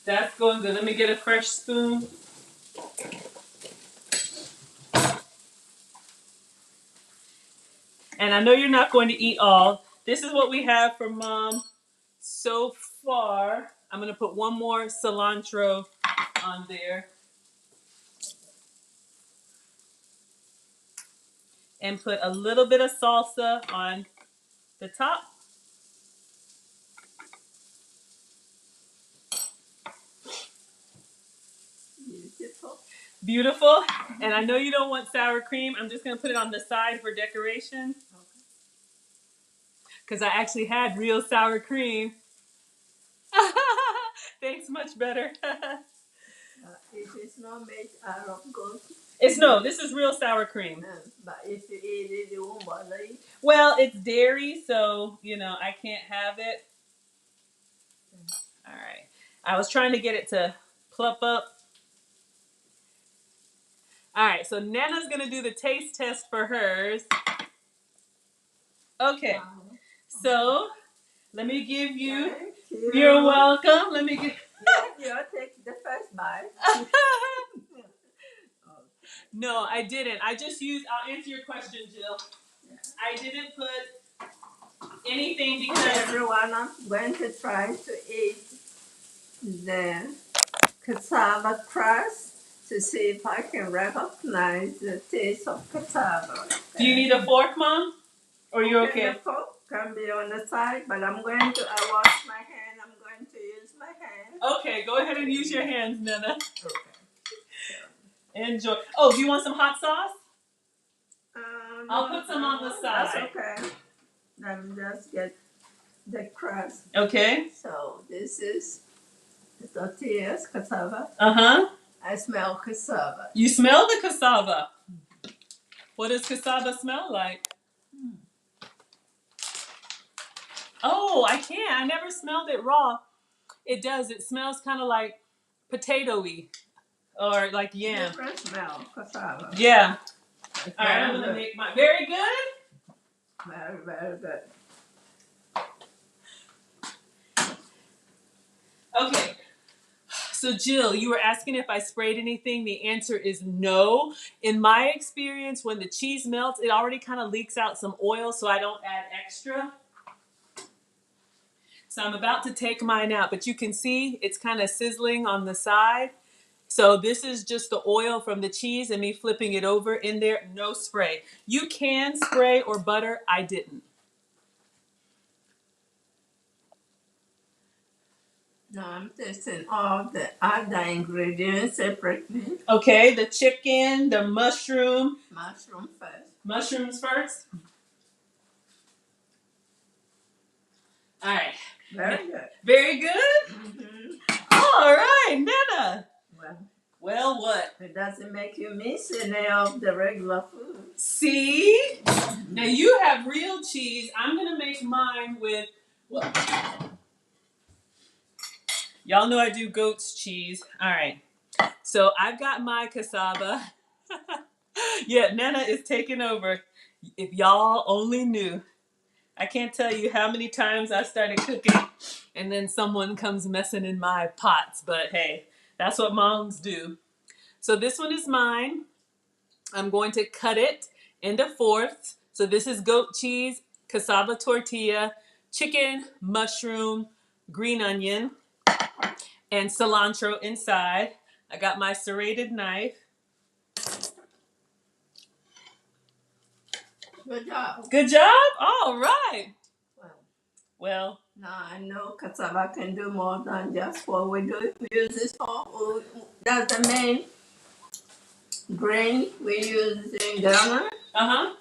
that's going good. Let me get a fresh spoon. And I know you're not going to eat all. This is what we have for Mom so far. I'm going to put one more cilantro on there. And put a little bit of salsa on the top. Beautiful. Beautiful. And I know you don't want sour cream. I'm just going to put it on the side for decoration. Because I actually had real sour cream. Thanks, much better. It is not made out of goat. This is real sour cream. But if you eat it, you won't bother it. Well, it's dairy, so, I can't have it. All right. I was trying to get it to plump up. All right, so Nana's going to do the taste test for hers. Okay. So, let me give you. Thank you. You're welcome. Let me get. You take the first bite. No, I didn't. I'll answer your question, Jill. I didn't put anything because. Everyone, I'm going to try to eat the cassava crust to see if I can recognize the taste of cassava. Do you need a fork, Mom? Or you're okay? The fork can be on the side, but I wash my hand. I'm going to use my hand. Okay, go ahead and use your hands, Nana. Okay. Enjoy. Oh, do you want some hot sauce? I'll No, put some on the side. That's okay. Let me just get the crust. Okay. So this is the tortillas, cassava. Uh-huh. I smell cassava. You smell the cassava. What does cassava smell like? Oh, I can't. I never smelled it raw. It does. It smells kind of like potato-y or like yam. Different smell, cassava. Yeah. All right, I'm going to make mine. Very good? Very, very good. Okay. So, Jill, you were asking if I sprayed anything. The answer is no. In my experience, when the cheese melts, it already kind of leaks out some oil, so I don't add extra. So I'm about to take mine out, but you can see it's kind of sizzling on the side. So this is just the oil from the cheese and me flipping it over in there. No spray. You can spray or butter. I didn't. No, I'm tasting all the other ingredients separately. Okay, the chicken, the mushroom. Mushroom first. Mushrooms first? All right. Very good. Very good? Mm-hmm. All right, Nana. Well, what? It doesn't make you miss any of the regular food. See? Now you have real cheese. I'm going to make mine with... Well, y'all know I do goat's cheese. All right. So I've got my cassava. Yeah, Nana is taking over. If y'all only knew. I can't tell you how many times I started cooking and then someone comes messing in my pots. But hey, that's what moms do. So this one is mine. I'm going to cut it into fourths. So this is goat cheese, cassava tortilla, chicken, mushroom, green onion, and cilantro inside. I got my serrated knife. Good job. Good job? All right. Well. Now I know cassava can do more than just what we do. We use this for, that's the main grain we use in Ghana. Uh-huh.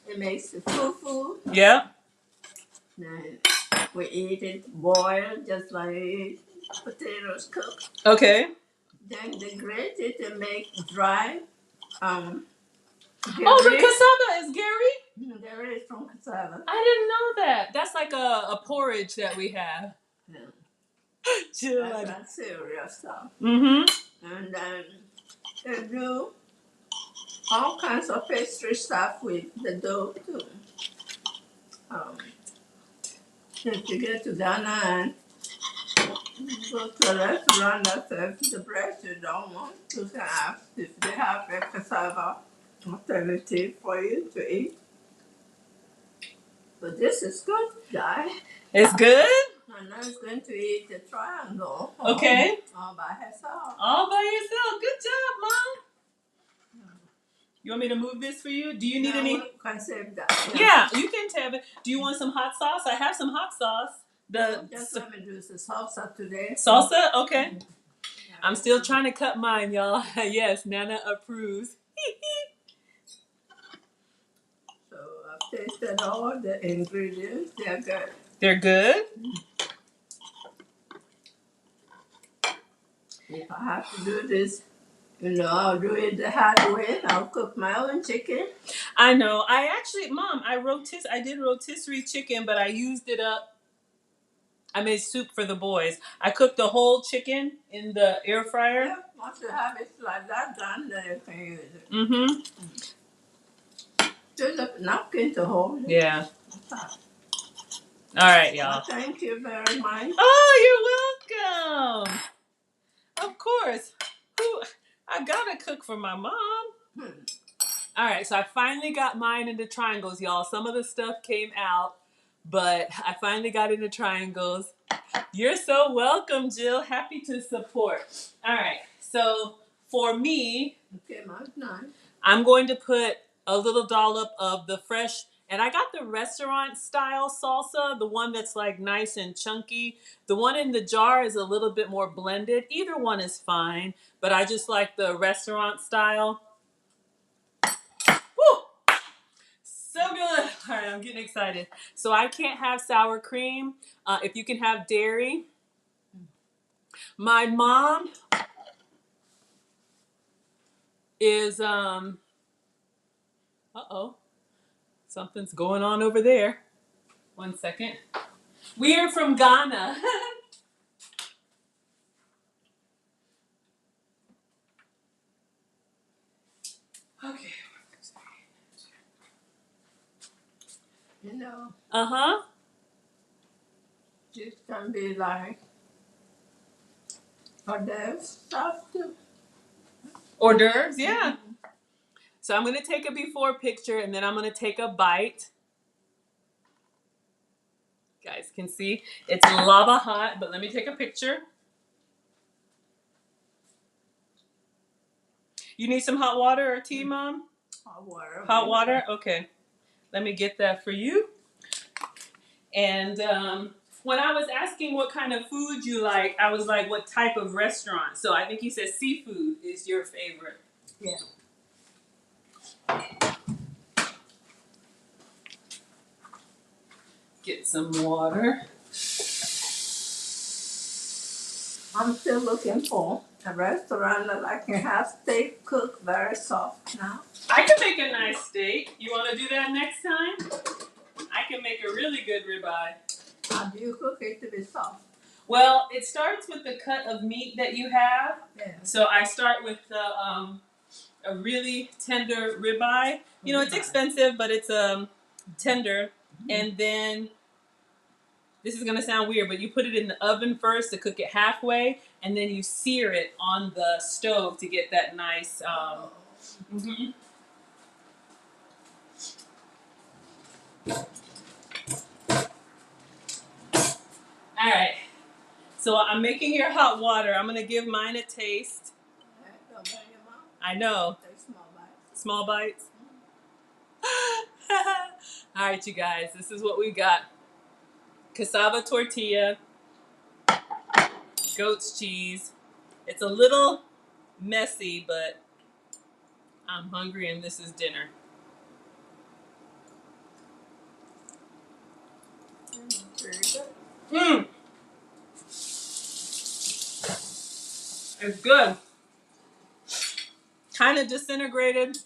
It makes the fufu. Yeah. Then we eat it boiled, just like potatoes cooked. Okay. Then they grate it and make dry. Oh, the cassava is Gary? Gary is from cassava. I didn't know that. That's like a porridge that we have. Yeah. Jill, That's cereal stuff. Mm-hmm. And then they do all kinds of pastry stuff with the dough too. If you get to Ghana and go to a restaurant that serves the bread you don't want, you can ask if they have a cassava alternative for you to eat. But this is good, guy. It's good? Nana's going to eat the triangle. Okay. All by herself. All by yourself. Good job, Mom. You want me to move this for you? Do you need any? Can save that. Yeah, you can have it. Do you want some hot sauce? I have some hot sauce. Just let me do some salsa today. Salsa? Okay. I'm still trying to cut mine, y'all. Yes, Nana approves. So I've tasted all the ingredients. They're good. They're good? If I have to do this You know, I'll do it the hard way. I'll cook my own chicken. I know. Mom, I did rotisserie chicken, but I used it up. I made soup for the boys. I cooked the whole chicken in the air fryer. Yeah, once you have it like that done, then you can use it. Mm-hmm. There's a napkin to hold it. Yeah. All right, y'all. Well, thank you very much. Oh, you're welcome. Of course. I gotta cook for my mom. All right, so I finally got mine into triangles, y'all. Some of the stuff came out, but I finally got into triangles. You're so welcome, Jill. Happy to support. All right, so for me, Okay, mine's nice. I'm going to put a little dollop of the fresh, and I got the restaurant style salsa, the one that's like nice and chunky. The one in the jar is a little bit more blended. Either one is fine, but I just like the restaurant style. Woo! So good. All right, I'm getting excited. So I can't have sour cream. If you can have dairy. My mom is something's going on over there. 1 second. We are from Ghana. Okay. You know. Uh-huh. This can be like hors d'oeuvres stuff too. Hors d'oeuvres, yeah. So I'm going to take a before picture and then I'm going to take a bite. You guys can see it's lava hot, but let me take a picture. You need some hot water or tea, Mom? Hot water. Hot water? Okay. Let me get that for you. And when I was asking what kind of food you like, I was like, what type of restaurant? So I think you said seafood is your favorite. Yeah. Get some water. I'm still looking for a restaurant that I can have steak cooked very soft now. I can make a nice steak. You want to do that next time? I can make a really good ribeye. How do you cook it to be soft? Well, it starts with the cut of meat that you have. Yeah. So I start with a really tender ribeye. You know, it's expensive, but it's tender. And then, this is going to sound weird, but you put it in the oven first to cook it halfway, and then you sear it on the stove to get that nice... Mm-hmm. All right. So I'm making your hot water. I'm going to give mine a taste. I know. Small bites. All right, you guys. This is what we got. Cassava tortilla. Goat's cheese. It's a little messy, but I'm hungry and this is dinner. Mmm. It's good. Kind of disintegrated.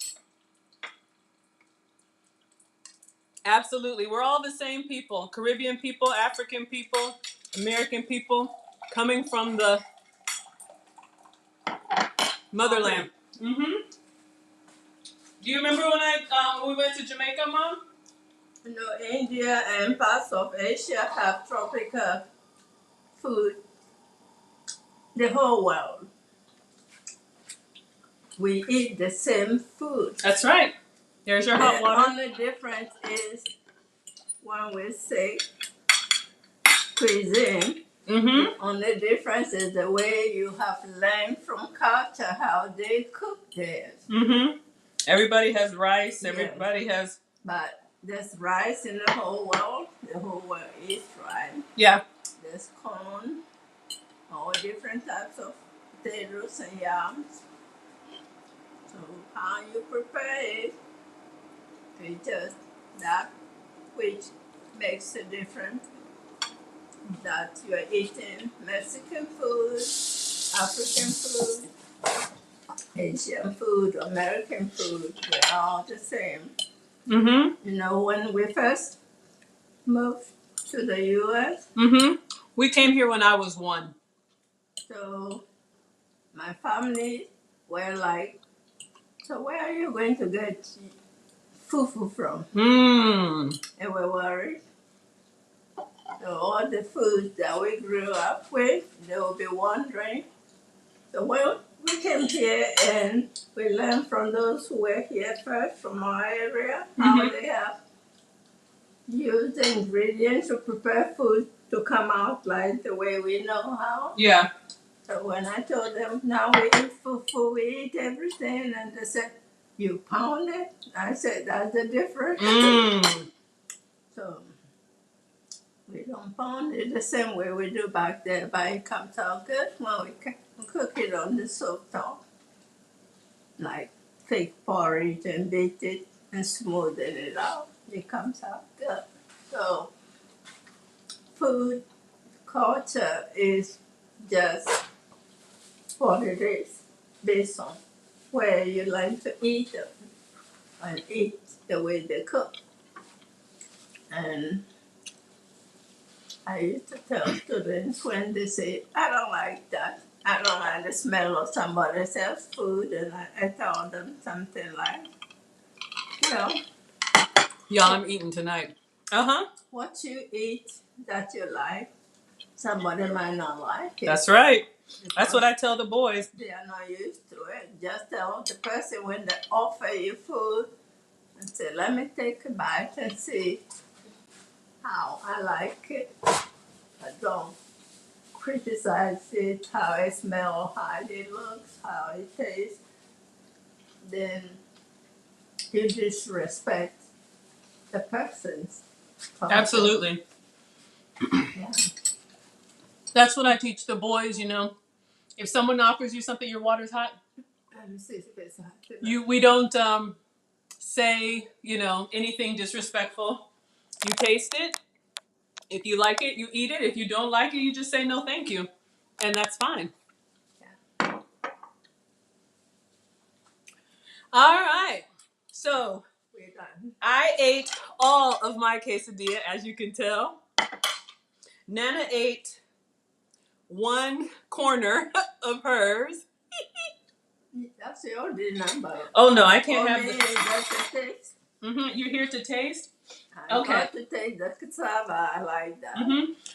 Absolutely. We're all the same people. Caribbean people, African people, American people, coming from the motherland. Mm-hmm. Do you remember when we went to Jamaica, Mom? You know, India and parts of Asia have tropical food. The whole world. We eat the same food. That's right. There's your hot water. The only difference is when we say cuisine, the only difference is the way you have learned from culture how they cook theirs. Mm-hmm. Everybody has rice. Everybody has... But there's rice in the whole world. The whole world eats rice. Yeah. There's corn, all different types of potatoes and yams. So how you prepare it, it's just that which makes a difference. That you are eating Mexican food, African food, Asian food, American food, we're all the same. Mm-hmm. You know, when we first moved to the U.S., Mm-hmm. We came here when I was 1. so my family were like, so where are you going to get fufu from? And we were worried. So all the foods that we grew up with, they will be wondering. So when we came here and we learned from those who were here first from our area, how they have used the ingredients to prepare food to come out like the way we know how. Yeah. So when I told them, now we eat fufu, we eat everything, and they said, you pound it? I said, that's the difference. So we don't pound it the same way we do back there, but it comes out good when we cook it on the stovetop. Like take porridge and beat it and smoothen it out. It comes out good. So food culture is just what it is, based on where you like to eat them and eat the way they cook. And I used to tell students when they say, I don't like that, I don't like the smell of somebody else's food, and I tell them something like, well, Yeah, I'm eating tonight. Uh-huh. what you eat that you like, somebody might not like it. That's right. That's what I tell the boys. They are not used to it. Just tell the person when they offer you food and say, let me take a bite and see how I like it. I don't criticize it, how it smells, how it looks, how it tastes. Then you disrespect the person's culture. Absolutely. Yeah. That's what I teach the boys, you know. If someone offers you something, your water's hot, Let me see if it's hot. we don't say, you know, anything disrespectful. You taste it. If you like it, you eat it. If you don't like it, you just say no thank you. And that's fine. Yeah. All right. So We're done. I ate all of my quesadilla, as you can tell. Nana ate one corner of hers. That's your number. Oh no, I can't have the taste. You're here to taste? I Okay. got to taste the cassava. I like that.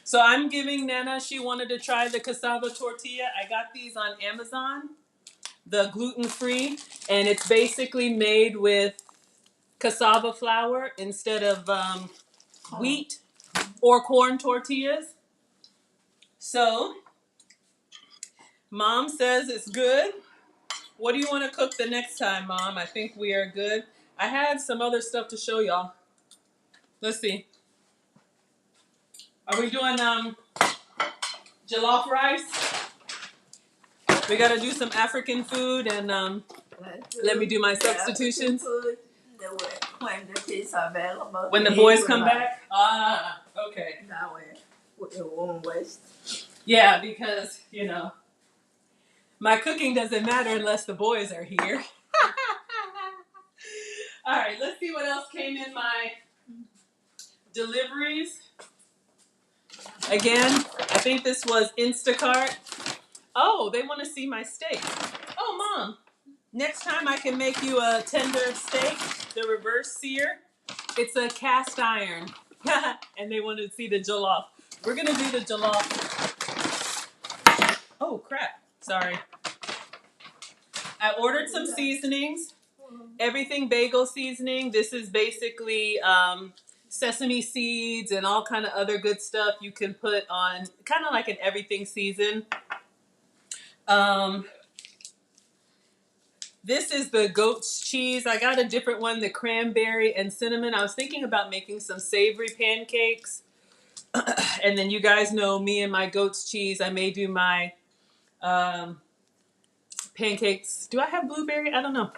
So I'm giving Nana, she wanted to try the cassava tortilla. I got these on Amazon, the gluten-free, and it's basically made with cassava flour instead of wheat or corn tortillas. So Mom says it's good. What do you want to cook the next time, Mom? I think we are good. I had some other stuff to show y'all. Let's see. Are we doing jollof rice? We got to do some African food, and let me do my substitutions. Food, when the kids are available. When the boys come back? Ah, okay. That way it won't waste. Yeah, because, you know, my cooking doesn't matter unless the boys are here. All right, let's see what else came in my deliveries. Again, I think this was Instacart. Oh, they want to see my steak. Oh, Mom, next time I can make you a tender steak, the reverse sear. It's a cast iron. And they want to see the jollof. We're going to do the jollof. Oh, crap. Sorry. I ordered some seasonings. Everything bagel seasoning. This is basically sesame seeds and all kind of other good stuff you can put on, kind of like an everything season. This is the goat's cheese. I got a different one, the cranberry and cinnamon. I was thinking about making some savory pancakes. And then you guys know me and my goat's cheese. I may do my pancakes. Do I have blueberry? I don't know.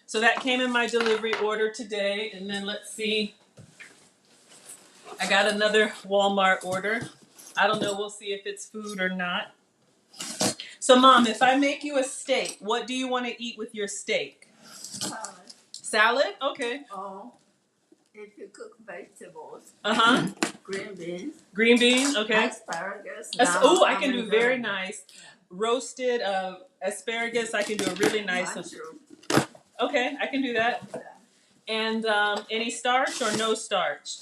So that came in my delivery order today. And then let's see. I got another Walmart order. I don't know. We'll see if it's food or not. So, Mom, if I make you a steak, what do you want to eat with your steak? Salad. Salad? Okay. Oh, if you cook vegetables. Uh-huh. Green beans. Green beans, okay. Asparagus. Oh, I can do very nice. Roasted asparagus, I can do a really nice one. Okay, I can do that. And any starch or no starch?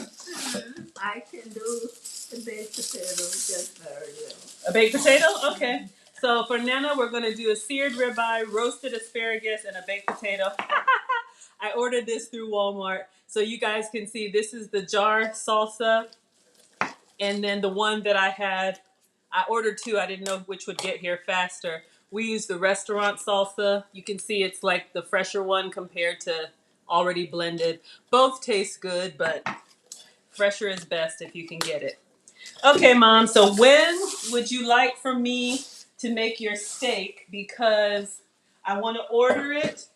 I can do a baked potato just very well. A baked potato? Okay. So for Nana, we're going to do a seared ribeye, roasted asparagus, and a baked potato. I ordered this through Walmart. So you guys can see this is the jar salsa. And then the one that I ordered two. I didn't know which would get here faster. We use the restaurant salsa. You can see it's like the fresher one compared to already blended. Both taste good, but fresher is best if you can get it. Okay, Mom, so when would you like for me to make your steak? Because I want to order it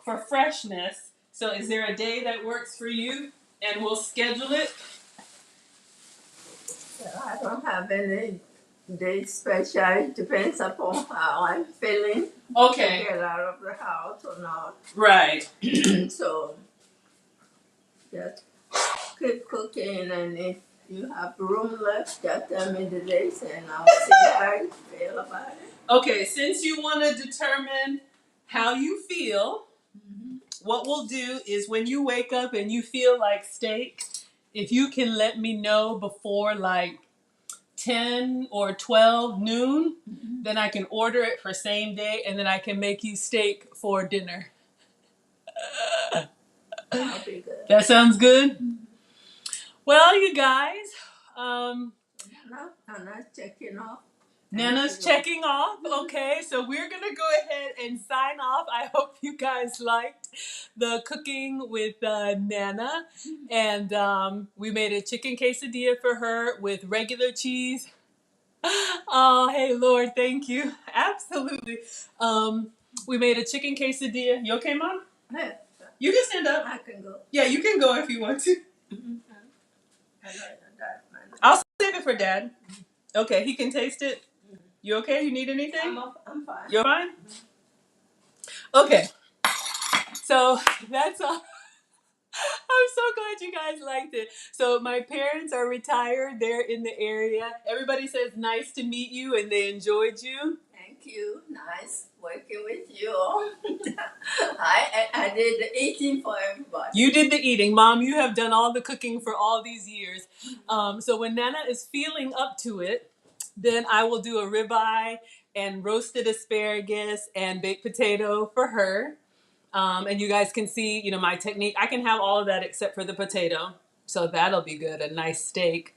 for freshness. So is there a day that works for you? And we'll schedule it. I don't have any day special. It depends upon how I'm feeling. Okay. To get out of the house or not. Right. So just keep cooking, and if you have room left, just tell me the days and I'll see how you feel about it. Okay, since you want to determine how you feel, what we'll do is when you wake up and you feel like steak, if you can let me know before like 10 or 12 noon, then I can order it for same day and then I can make you steak for dinner. That'll be good. That sounds good? Well, you guys, No, I'm not checking off. Nana's checking off. Okay, so we're going to go ahead and sign off. I hope you guys liked the cooking with Nana. And we made a chicken quesadilla for her with regular cheese. Oh, hey, Lord, thank you. Absolutely. We made a chicken quesadilla. You okay, Mom? Yeah. You can stand up. I can go. Yeah, you can go if you want to. I'll save it for Dad. Okay, he can taste it. You okay? You need anything? I'm fine. You're fine? Okay. So that's all. I'm so glad you guys liked it. So my parents are retired. They're in the area. Everybody says nice to meet you and they enjoyed you. Thank you. Nice working with you. I did the eating for everybody. You did the eating. Mom, you have done all the cooking for all these years. So when Nana is feeling up to it, then I will do a ribeye and roasted asparagus and baked potato for her. And you guys can see, you know, my technique. I can have all of that except for the potato. So that'll be good. A nice steak.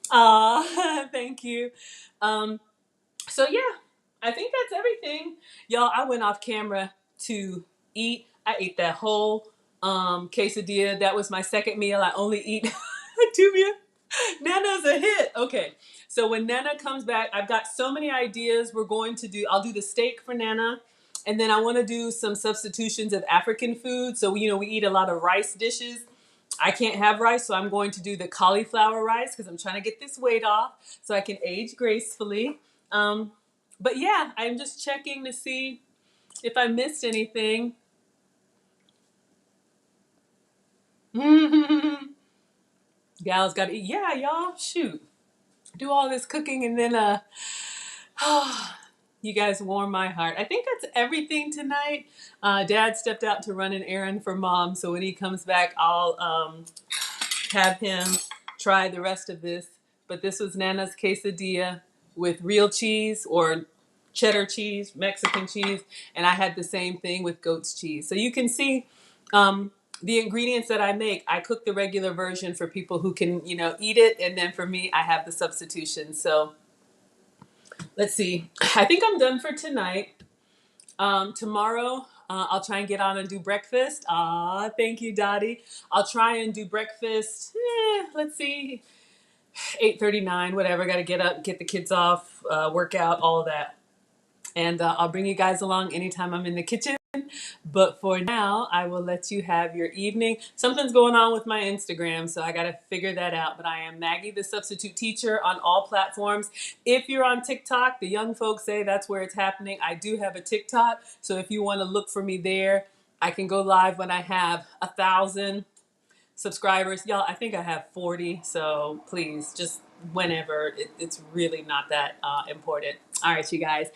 Thank you. So yeah, I think that's everything. Y'all, I went off camera to eat. I ate that whole quesadilla. That was my second meal. I only eat 2 meals. Nana's a hit. Okay. So when Nana comes back, I've got so many ideas I'll do the steak for Nana. And then I want to do some substitutions of African food. So, you know, we eat a lot of rice dishes. I can't have rice, so I'm going to do the cauliflower rice because I'm trying to get this weight off so I can age gracefully. But yeah, I'm just checking to see if I missed anything. Gal's got to eat. Yeah, y'all, shoot. Do all this cooking and then you guys warm my heart. I think that's everything tonight. Dad stepped out to run an errand for Mom, so when he comes back, I'll have him try the rest of this. But this was Nana's quesadilla with real cheese or cheddar cheese, Mexican cheese, and I had the same thing with goat's cheese. So you can see the ingredients that I make. I cook the regular version for people who can, you know, eat it, and then for me, I have the substitution. So let's see. I think I'm done for tonight. Tomorrow, I'll try and get on and do breakfast. Thank you, Dottie. I'll try and do breakfast. Let's see, 8:39, whatever. Got to get up, get the kids off, work out, all of that. And I'll bring you guys along anytime I'm in the kitchen. But for now, I will let you have your evening. Something's going on with my Instagram, so I got to figure that out. But I am Maggie, the substitute teacher, on all platforms. If you're on TikTok, the young folks say that's where it's happening. I do have a TikTok, so if you want to look for me there, I can go live when I have 1,000 subscribers. Y'all, I think I have 40, so please, just whenever. It's really not that important. All right, you guys.